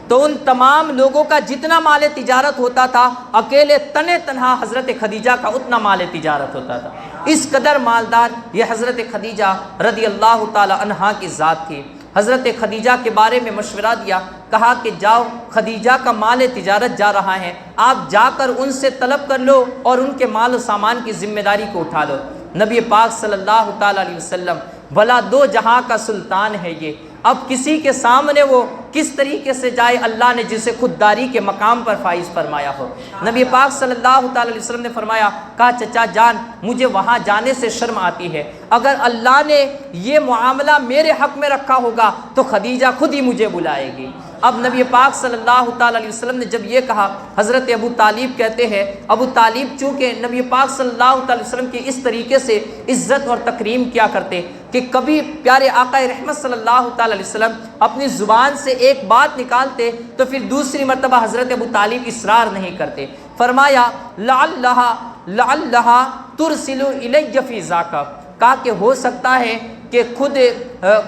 تو ان تمام لوگوں کا جتنا مال تجارت ہوتا تھا اکیلے تنہا حضرت خدیجہ کا اتنا مال تجارت ہوتا تھا۔ اس قدر مالدار یہ حضرت خدیجہ رضی اللہ تعالی عنہا کی ذات تھی۔ حضرت خدیجہ کے بارے میں مشورہ دیا، کہا کہ جاؤ خدیجہ کا مال تجارت جا رہا ہے، آپ جا کر ان سے طلب کر لو اور ان کے مال و سامان کی ذمہ داری کو اٹھا لو۔ نبی پاک صلی اللہ تعالی علیہ وسلم بھلا دو جہاں کا سلطان ہے یہ، اب کسی کے سامنے وہ کس طریقے سے جائے اللہ نے جسے خودداری کے مقام پر فائز فرمایا ہو۔ نبی پاک صلی اللہ تعالی علیہ وسلم نے فرمایا، کہا چچا جان مجھے وہاں جانے سے شرم آتی ہے، اگر اللہ نے یہ معاملہ میرے حق میں رکھا ہوگا تو خدیجہ خود ہی مجھے بلائے گی۔ اب نبی پاک صلی اللہ تعالی علیہ وسلم نے جب یہ کہا، حضرت ابو طالب کہتے ہیں ابو طالب چونکہ نبی پاک صلی اللہ تعالی وسلم کی اس طریقے سے عزت اور تکریم کیا کرتے کہ کبھی پیارے آقا رحمت صلی اللہ تعالی علیہ وسلم اپنی زبان سے ایک بات نکالتے تو پھر دوسری مرتبہ حضرت ابو طالب اصرار نہیں کرتے، فرمایا لعلہا ترسل الی فی ذاک، کہا کہ ہو سکتا ہے کہ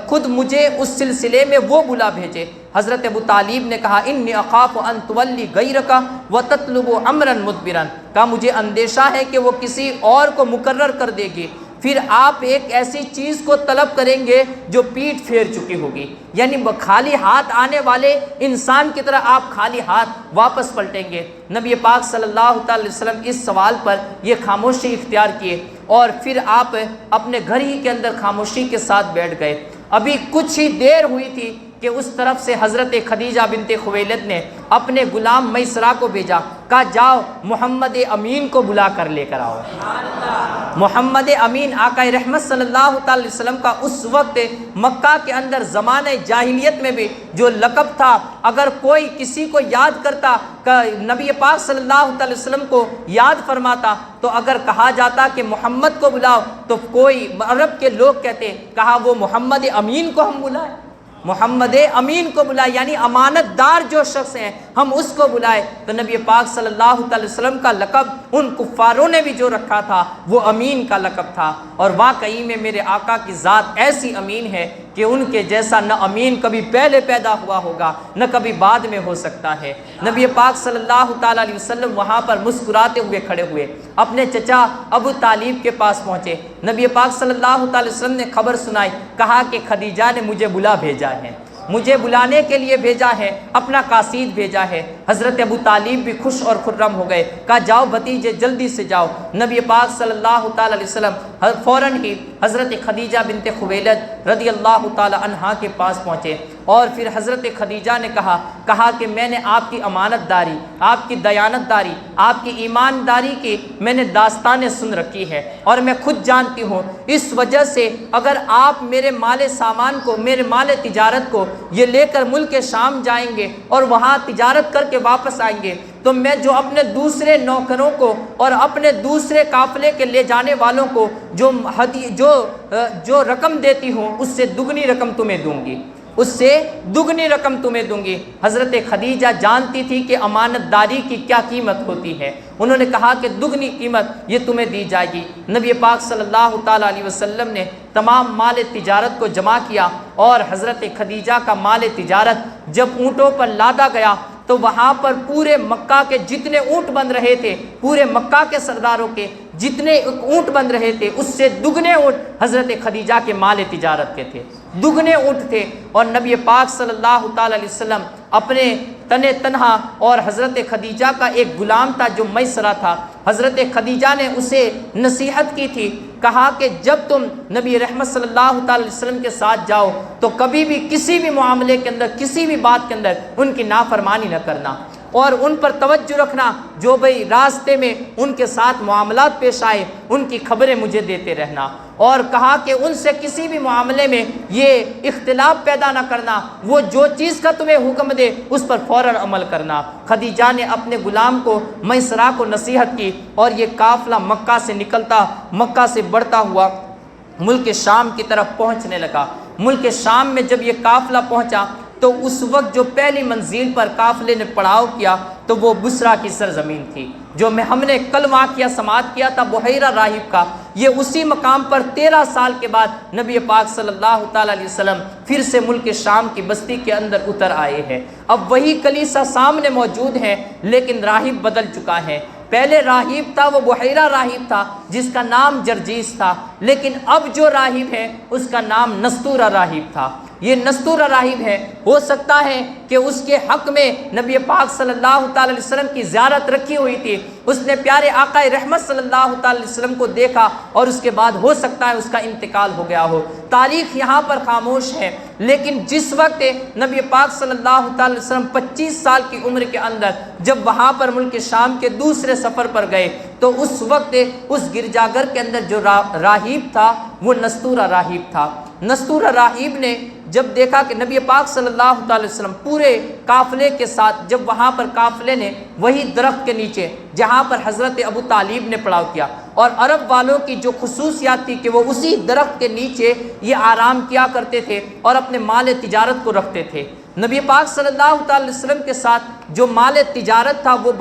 خود مجھے اس سلسلے میں وہ بلا بھیجے۔ حضرت ابو طالب نے کہا انی اخاف ان تولی غیرک وتطلب امرا مدبرا، کہا مجھے اندیشہ ہے کہ وہ کسی اور کو مقرر کر دے گی، پھر آپ ایک ایسی چیز کو طلب کریں گے جو پیٹھ پھیر چکی ہوگی، یعنی خالی ہاتھ آنے والے انسان کی طرح آپ خالی ہاتھ واپس پلٹیں گے۔ نبی پاک صلی اللہ تعالی علیہ وسلم اس سوال پر یہ خاموشی اختیار کیے اور پھر آپ اپنے گھر ہی کے اندر خاموشی کے ساتھ بیٹھ گئے۔ ابھی کچھ ہی دیر ہوئی تھی کہ اس طرف سے حضرت خدیجہ بنت خویلد نے اپنے غلام میسرہ کو بھیجا، کہا جاؤ محمد امین کو بلا کر لے کر آؤ۔ محمد امین آقا رحمت صلی اللہ تعالی علیہ وسلم کا اس وقت مکہ کے اندر زمانہ جاہلیت میں بھی جو لقب تھا، اگر کوئی کسی کو یاد کرتا کہ نبی پاک صلی اللہ تعالی وسلم کو یاد فرماتا تو اگر کہا جاتا کہ محمد کو بلاؤ تو کوئی عرب کے لوگ کہتے، کہا وہ محمد امین کو ہم بلائیں، محمد امین کو بلائے، یعنی امانت دار جو شخص ہیں ہم اس کو بلائے۔ تو نبی پاک صلی اللہ علیہ وسلم کا لقب ان کفاروں نے بھی جو رکھا تھا وہ امین کا لقب تھا، اور واقعی میں میرے آقا کی ذات ایسی امین ہے کہ ان کے جیسا نہ امین کبھی پہلے پیدا ہوا ہوگا نہ کبھی بعد میں ہو سکتا ہے۔ نبی پاک صلی اللہ تعالیٰ علیہ وسلم وہاں پر مسکراتے ہوئے کھڑے ہوئے، اپنے چچا ابو طالب کے پاس پہنچے۔ نبی پاک صلی اللہ تعالیٰ علیہ وسلم نے خبر سنائی، کہا کہ خدیجہ نے مجھے بلا بھیجا ہے، مجھے بلانے کے لیے بھیجا ہے، اپنا قاصد بھیجا ہے۔ حضرت ابو طالب بھی خوش اور خرم ہو گئے، کہا جاؤ بھتیجے جلدی سے جاؤ۔ نبی پاک صلی اللہ تعالیٰ علیہ وسلم فوراً ہی حضرت خدیجہ بنت خویلد رضی اللہ تعالیٰ عنہا کے پاس پہنچے، اور پھر حضرت خدیجہ نے کہا کہ میں نے آپ کی امانت داری، آپ کی دیانت داری، آپ کی ایمانداری کی میں نے داستانیں سن رکھی ہے، اور میں خود جانتی ہوں اس وجہ سے اگر آپ میرے مال سامان کو، میرے مال تجارت کو یہ لے کر ملک شام جائیں گے اور وہاں تجارت کر کے واپس آئیں گے تو میں جو اپنے دوسرے نوکروں کو اور اپنے دوسرے قافلے کے لے جانے والوں کو جو رقم دیتی ہوں اس سے دگنی رقم تمہیں دوں گی، اس سے دگنی رقم تمہیں دوں گی۔ حضرت خدیجہ جانتی تھی کہ امانت داری کی کیا قیمت ہوتی ہے، انہوں نے کہا کہ دگنی قیمت یہ تمہیں دی جائے گی۔ نبی پاک صلی اللہ تعالیٰ علیہ وسلم نے تمام مال تجارت کو جمع کیا، اور حضرت خدیجہ کا مال تجارت جب اونٹوں پر لادا گیا تو وہاں پر پورے مکہ کے جتنے اونٹ بن رہے تھے، پورے مکہ کے سرداروں کے جتنے اونٹ بن رہے تھے اس سے دگنے اونٹ حضرت خدیجہ کے مال تجارت کے تھے، دگنے اونٹ تھے۔ اور نبی پاک صلی اللہ تعالیٰ علیہ وسلم اپنے تنہا، اور حضرت خدیجہ کا ایک غلام تھا جو میسرہ تھا، حضرت خدیجہ نے اسے نصیحت کی تھی، کہا کہ جب تم نبی رحمت صلی اللہ تعالیٰ علیہ وسلم کے ساتھ جاؤ تو کبھی بھی کسی بھی معاملے کے اندر، کسی بھی بات کے اندر ان کی نافرمانی نہ کرنا، اور ان پر توجہ رکھنا، جو بھئی راستے میں ان کے ساتھ معاملات پیش آئے ان کی خبریں مجھے دیتے رہنا، اور کہا کہ ان سے کسی بھی معاملے میں یہ اختلاف پیدا نہ کرنا، وہ جو چیز کا تمہیں حکم دے اس پر فوراً عمل کرنا۔ خدیجہ نے اپنے غلام کو میسرہ کو نصیحت کی، اور یہ قافلہ مکہ سے نکلتا، مکہ سے بڑھتا ہوا ملک شام کی طرف پہنچنے لگا۔ ملک شام میں جب یہ قافلہ پہنچا تو اس وقت جو پہلی منزل پر قافلے نے پڑاؤ کیا تو وہ بصرہ کی سرزمین تھی، جو ہم نے کل واقعہ سماعت کیا تھا بحیرہ راہب کا۔ یہ اسی مقام پر 13 سال کے بعد نبی پاک صلی اللہ تعالیٰ علیہ وسلم پھر سے ملک شام کی بستی کے اندر اتر آئے ہیں۔ اب وہی کلیسا سامنے موجود ہے لیکن راہب بدل چکا ہے۔ پہلے راہب تھا وہ بحیرہ راہب تھا جس کا نام جرجیس تھا، لیکن اب جو راہب ہے اس کا نام نستورہ راہب تھا۔ یہ نستورہ راہب ہے، ہو سکتا ہے کہ اس کے حق میں نبی پاک صلی اللہ تعالی علیہ وسلم کی زیارت رکھی ہوئی تھی، اس نے پیارے آقا رحمت صلی اللہ تعالی علیہ وسلم کو دیکھا اور اس کے بعد ہو سکتا ہے اس کا انتقال ہو گیا ہو۔ تاریخ یہاں پر خاموش ہے، لیکن جس وقت نبی پاک صلی اللہ تعالی علیہ وسلم 25 سال کی عمر کے اندر جب وہاں پر ملک شام کے دوسرے سفر پر گئے تو اس وقت اس گرجا گھر کے اندر جو راہب تھا وہ نستورہ راہب تھا۔ نستورہ راہب نے جب دیکھا کہ نبی پاک صلی اللہ تعالی وسلم پورے قافلے کے ساتھ، جب وہاں پر قافلے نے وہی درخت کے نیچے جہاں پر حضرت ابو طالب نے پڑاؤ کیا، اور عرب والوں کی جو خصوصیات تھی کہ وہ اسی درخت کے نیچے یہ آرام کیا کرتے تھے اور اپنے مال تجارت کو رکھتے تھے۔ نبی پاک صلی اللہ تعالی وسلم کے ساتھ جو مال تجارت تھا وہ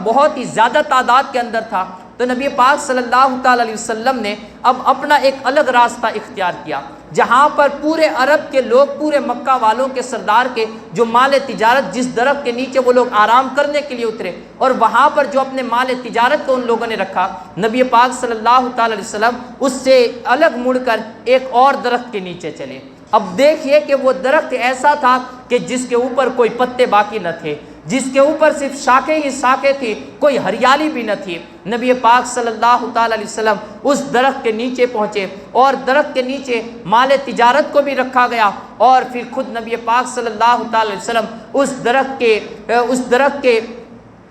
بہت ہی زیادہ تعداد کے اندر تھا، تو نبی پاک صلی اللہ تعالی علیہ وسلم نے اب اپنا ایک الگ راستہ اختیار کیا، جہاں پر پورے عرب کے لوگ، پورے مکہ والوں کے سردار کے جو مال تجارت جس درخت کے نیچے وہ لوگ آرام کرنے کے لیے اترے اور وہاں پر جو اپنے مال تجارت کو ان لوگوں نے رکھا، نبی پاک صلی اللہ تعالی علیہ وسلم اس سے الگ مڑ کر ایک اور درخت کے نیچے چلے۔ اب دیکھیے کہ وہ درخت ایسا تھا کہ جس کے اوپر کوئی پتے باقی نہ تھے، جس کے اوپر صرف شاخیں ہی شاخیں تھی، کوئی ہریالی بھی نہ تھی۔ نبی پاک صلی اللہ تعالی علیہ وسلم اس درخت کے نیچے پہنچے اور درخت کے نیچے مال تجارت کو بھی رکھا گیا، اور پھر خود نبی پاک صلی اللہ تعالی علیہ وسلم اس درخت کے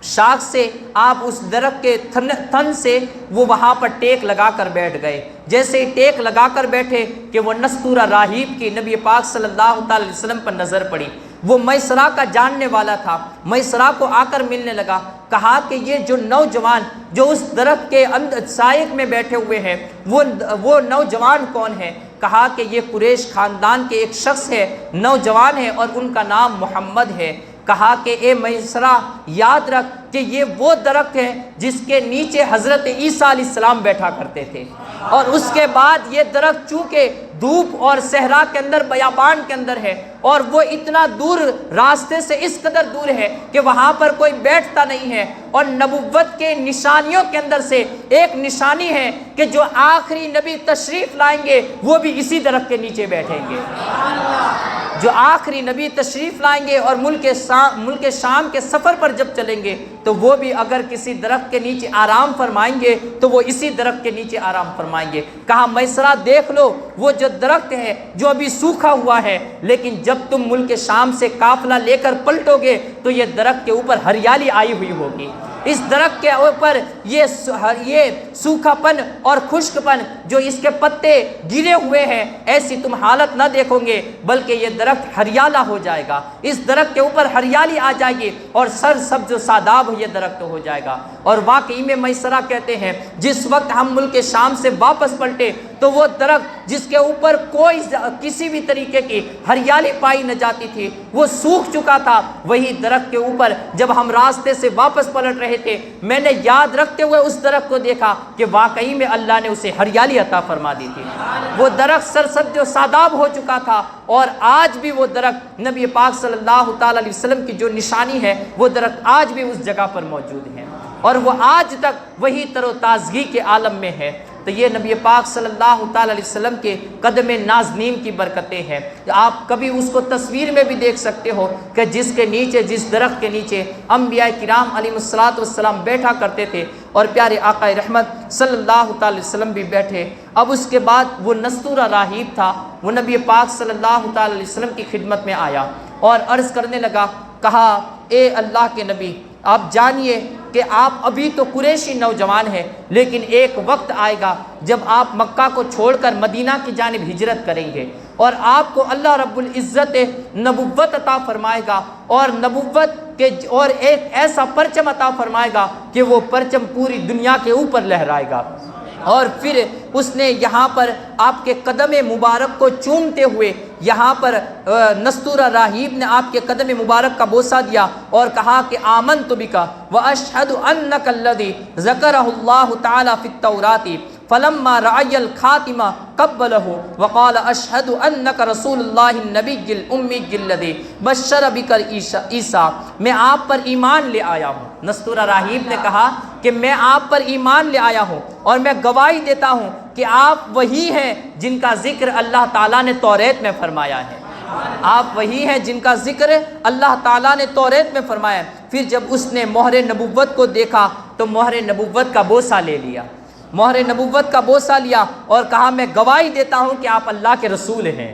شاخ سے، آپ اس درخت کے تھن سے وہ وہاں پر ٹیک لگا کر بیٹھ گئے۔ جیسے ہی ٹیک لگا کر بیٹھے کہ وہ نستورہ راہب کی نبی پاک صلی اللہ تعالی علیہ وسلم پر نظر پڑی۔ وہ میسرہ کا جاننے والا تھا، میسرہ کو آ کر ملنے لگا، کہا کہ یہ جو نوجوان جو اس درخت کے سائے میں بیٹھے ہوئے ہیں وہ نوجوان کون ہے؟ کہا کہ یہ قریش خاندان کے ایک شخص ہے، نوجوان ہے اور ان کا نام محمد ہے۔ کہا کہ اے میسرہ یاد رکھ کہ یہ وہ درخت ہے جس کے نیچے حضرت عیسیٰ علیہ السلام بیٹھا کرتے تھے، اور اس کے بعد یہ درخت چونکہ دھوپ اور صحرا کے اندر بیابان کے اندر ہے، اور وہ اتنا دور راستے سے اس قدر دور ہے کہ وہاں پر کوئی بیٹھتا نہیں ہے، اور نبوت کے نشانیوں کے اندر سے ایک نشانی ہے کہ جو آخری نبی تشریف لائیں گے وہ بھی اسی درخت کے نیچے بیٹھیں گے۔ جو آخری نبی تشریف لائیں گے اور ملک شام کے سفر پر جب چلیں گے تو وہ بھی اگر کسی درخت کے نیچے آرام فرمائیں گے تو وہ اسی درخت کے نیچے آرام فرمائیں گے۔ کہا میسرہ دیکھ لو وہ جو درخت ہے جو ابھی سوکھا ہوا ہے، لیکن جب تم ملک شام سے قافلہ لے کر پلٹو گے تو یہ درخت کے اوپر ہریالی آئی ہوئی ہوگی، اس درخت کے اوپر یہ سوکھا پن اور خشک پن جو اس کے پتے گرے ہوئے ہیں ایسی تم حالت نہ دیکھو گے، بلکہ یہ درخت ہریالہ ہو جائے گا، اس درخت کے اوپر ہریالی آ جائے گی اور سر سبز و شاداب یہ درخت ہو جائے گا۔ اور واقعی میں میسرہ کہتے ہیں جس وقت ہم ملک شام سے واپس پلٹے تو وہ درخت جس کے اوپر کوئی کسی بھی طریقے کی ہریالی پائی نہ جاتی تھی وہ سوکھ چکا تھا، وہی درخت کے اوپر جب ہم راستے سے واپس پلٹ رہے تھے میں نے یاد رکھتے ہوئے اس درخت کو دیکھا کہ واقعی میں اللہ نے اسے ہریالی عطا فرما دی تھی۔ وہ درخت سرسبز و شاداب ہو چکا تھا، اور آج بھی وہ درخت نبی پاک صلی اللہ تعالی علیہ وسلم کی جو نشانی ہے وہ درخت آج بھی اس جگہ پر موجود ہے، اور وہ آج تک وہی تر و تازگی کے عالم میں ہے۔ تو یہ نبی پاک صلی اللہ تعالی علیہ وسلم کے قدم نازنین کی برکتیں ہیں۔ آپ کبھی اس کو تصویر میں بھی دیکھ سکتے ہو کہ جس کے نیچے، جس درخت کے نیچے انبیاء کرام علیہ السلام بیٹھا کرتے تھے اور پیارے آقا رحمت صلی اللہ تعالی وسلم بھی بیٹھے۔ اب اس کے بعد وہ نستورہ راہب تھا، وہ نبی پاک صلی اللہ تعالی علیہ وسلم کی خدمت میں آیا اور عرض کرنے لگا، کہا اے اللہ کے نبی آپ جانیے کہ آپ ابھی تو قریشی نوجوان ہیں، لیکن ایک وقت آئے گا جب آپ مکہ کو چھوڑ کر مدینہ کی جانب ہجرت کریں گے اور آپ کو اللہ رب العزت نبوت عطا فرمائے گا، اور نبوت کے اور ایک ایسا پرچم عطا فرمائے گا کہ وہ پرچم پوری دنیا کے اوپر لہرائے گا۔ اور پھر اس نے یہاں پر آپ کے قدم مبارک کو چومتے ہوئے یہاں پر نستورہ راہب نے آپ کے قدم مبارک کا بوسہ دیا اور کہا کہ آمنت بک واشہد انک الذی ذکرہ اللہ تعالی فی التوراۃ فلما رأی الخاتمہ قبلہ وقال اشہد انک رسول اللہ النبی الامی الذی بشر بک عیسیٰ، میں آپ پر ایمان لے آیا ہوں۔ نستورہ راہب نے کہا کہ میں آپ پر ایمان لے آیا ہوں اور میں گواہی دیتا ہوں کہ آپ وہی ہیں جن کا ذکر اللہ تعالیٰ نے توریت میں فرمایا ہے، آپ وہی ہیں جن کا ذکر اللہ تعالیٰ نے توریت میں فرمایا ہے۔ پھر جب اس نے مہر نبوت کو دیکھا تو مہر نبوت کا بوسہ لے لیا، مہر نبوت کا بوسہ لیا اور کہا میں گواہی دیتا ہوں کہ آپ اللہ کے رسول ہیں۔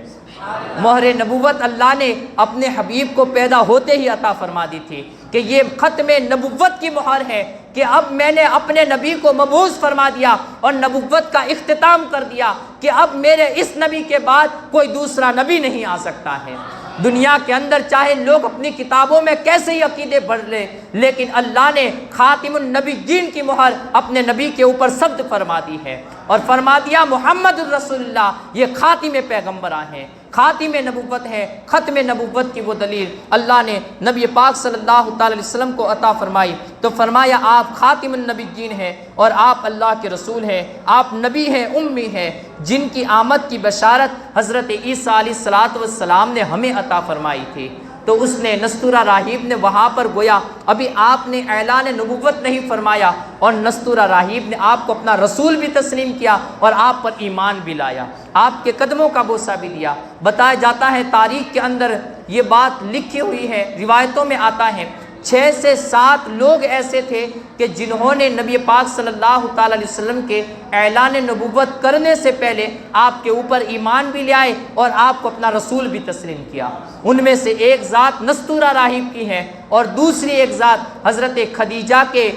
مہر نبوت اللہ نے اپنے حبیب کو پیدا ہوتے ہی عطا فرما دی تھی کہ یہ ختم نبوت کی مہر ہے کہ اب میں نے اپنے نبی کو مبعوث فرما دیا اور نبوت کا اختتام کر دیا کہ اب میرے اس نبی کے بعد کوئی دوسرا نبی نہیں آ سکتا ہے۔ دنیا کے اندر چاہے لوگ اپنی کتابوں میں کیسے ہی عقیدے بڑھ لیں، لیکن اللہ نے خاتم النبیین کی مہر اپنے نبی کے اوپر ثبت فرما دی ہے اور فرما دیا محمد الرسول اللہ یہ خاتم پیغمبراں ہیں، خاتم نبوت ہے۔ ختم نبوت کی وہ دلیل اللہ نے نبی پاک صلی اللہ تعالی علیہ وسلم کو عطا فرمائی تو فرمایا آپ خاتم النبیین ہیں اور آپ اللہ کے رسول ہیں، آپ نبی ہیں، امی ہیں، جن کی آمد کی بشارت حضرت عیسیٰ علیہ السلام نے ہمیں عطا فرمائی تھی۔ تو اس نے نستورہ راہب نے وہاں پر گویا ابھی آپ نے اعلان نبوت نہیں فرمایا اور نستورہ راہب نے آپ کو اپنا رسول بھی تسلیم کیا اور آپ پر ایمان بھی لایا، آپ کے قدموں کا بوسہ بھی دیا۔ بتایا جاتا ہے تاریخ کے اندر یہ بات لکھی ہوئی ہے، روایتوں میں آتا ہے 6 سے 7 لوگ ایسے تھے کہ جنہوں نے نبی پاک صلی اللہ تعالی علیہ وسلم کے اعلان نبوت کرنے سے پہلے آپ کے اوپر ایمان بھی لے آئے اور آپ کو اپنا رسول بھی تسلیم کیا۔ ان میں سے ایک ذات نستورہ راہب کی ہے اور دوسری ایک ذات حضرت خدیجہ کے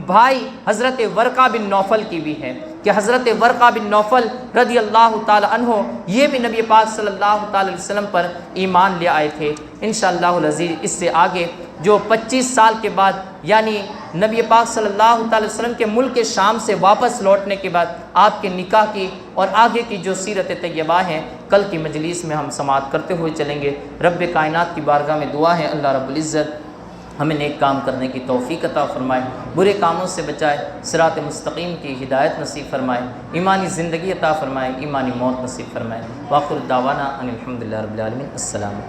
بھائی حضرت ورقہ بن نوفل کی بھی ہے کہ حضرت ورقہ بن نوفل رضی اللہ تعالی عنہ یہ بھی نبی پاک صلی اللہ تعالی علیہ وسلم پر ایمان لے آئے تھے۔ انشاءاللہ العزیز اس سے آگے جو 25 سال کے بعد یعنی نبی پاک صلی اللہ تعالی وسلم کے ملک شام سے واپس لوٹنے کے بعد آپ کے نکاح کی اور آگے کی جو سیرت طیبہ ہیں کل کی مجلس میں ہم سماعت کرتے ہوئے چلیں گے۔ رب کائنات کی بارگاہ میں دعا ہے اللہ رب العزت ہمیں نیک کام کرنے کی توفیق عطا فرمائے، برے کاموں سے بچائے، صراط مستقیم کی ہدایت نصیب فرمائے، ایمانی زندگی عطا فرمائے، ایمانی موت نصیب فرمائے۔ وآخر دعوانا ان الحمدللہ رب العالمین۔ السلام۔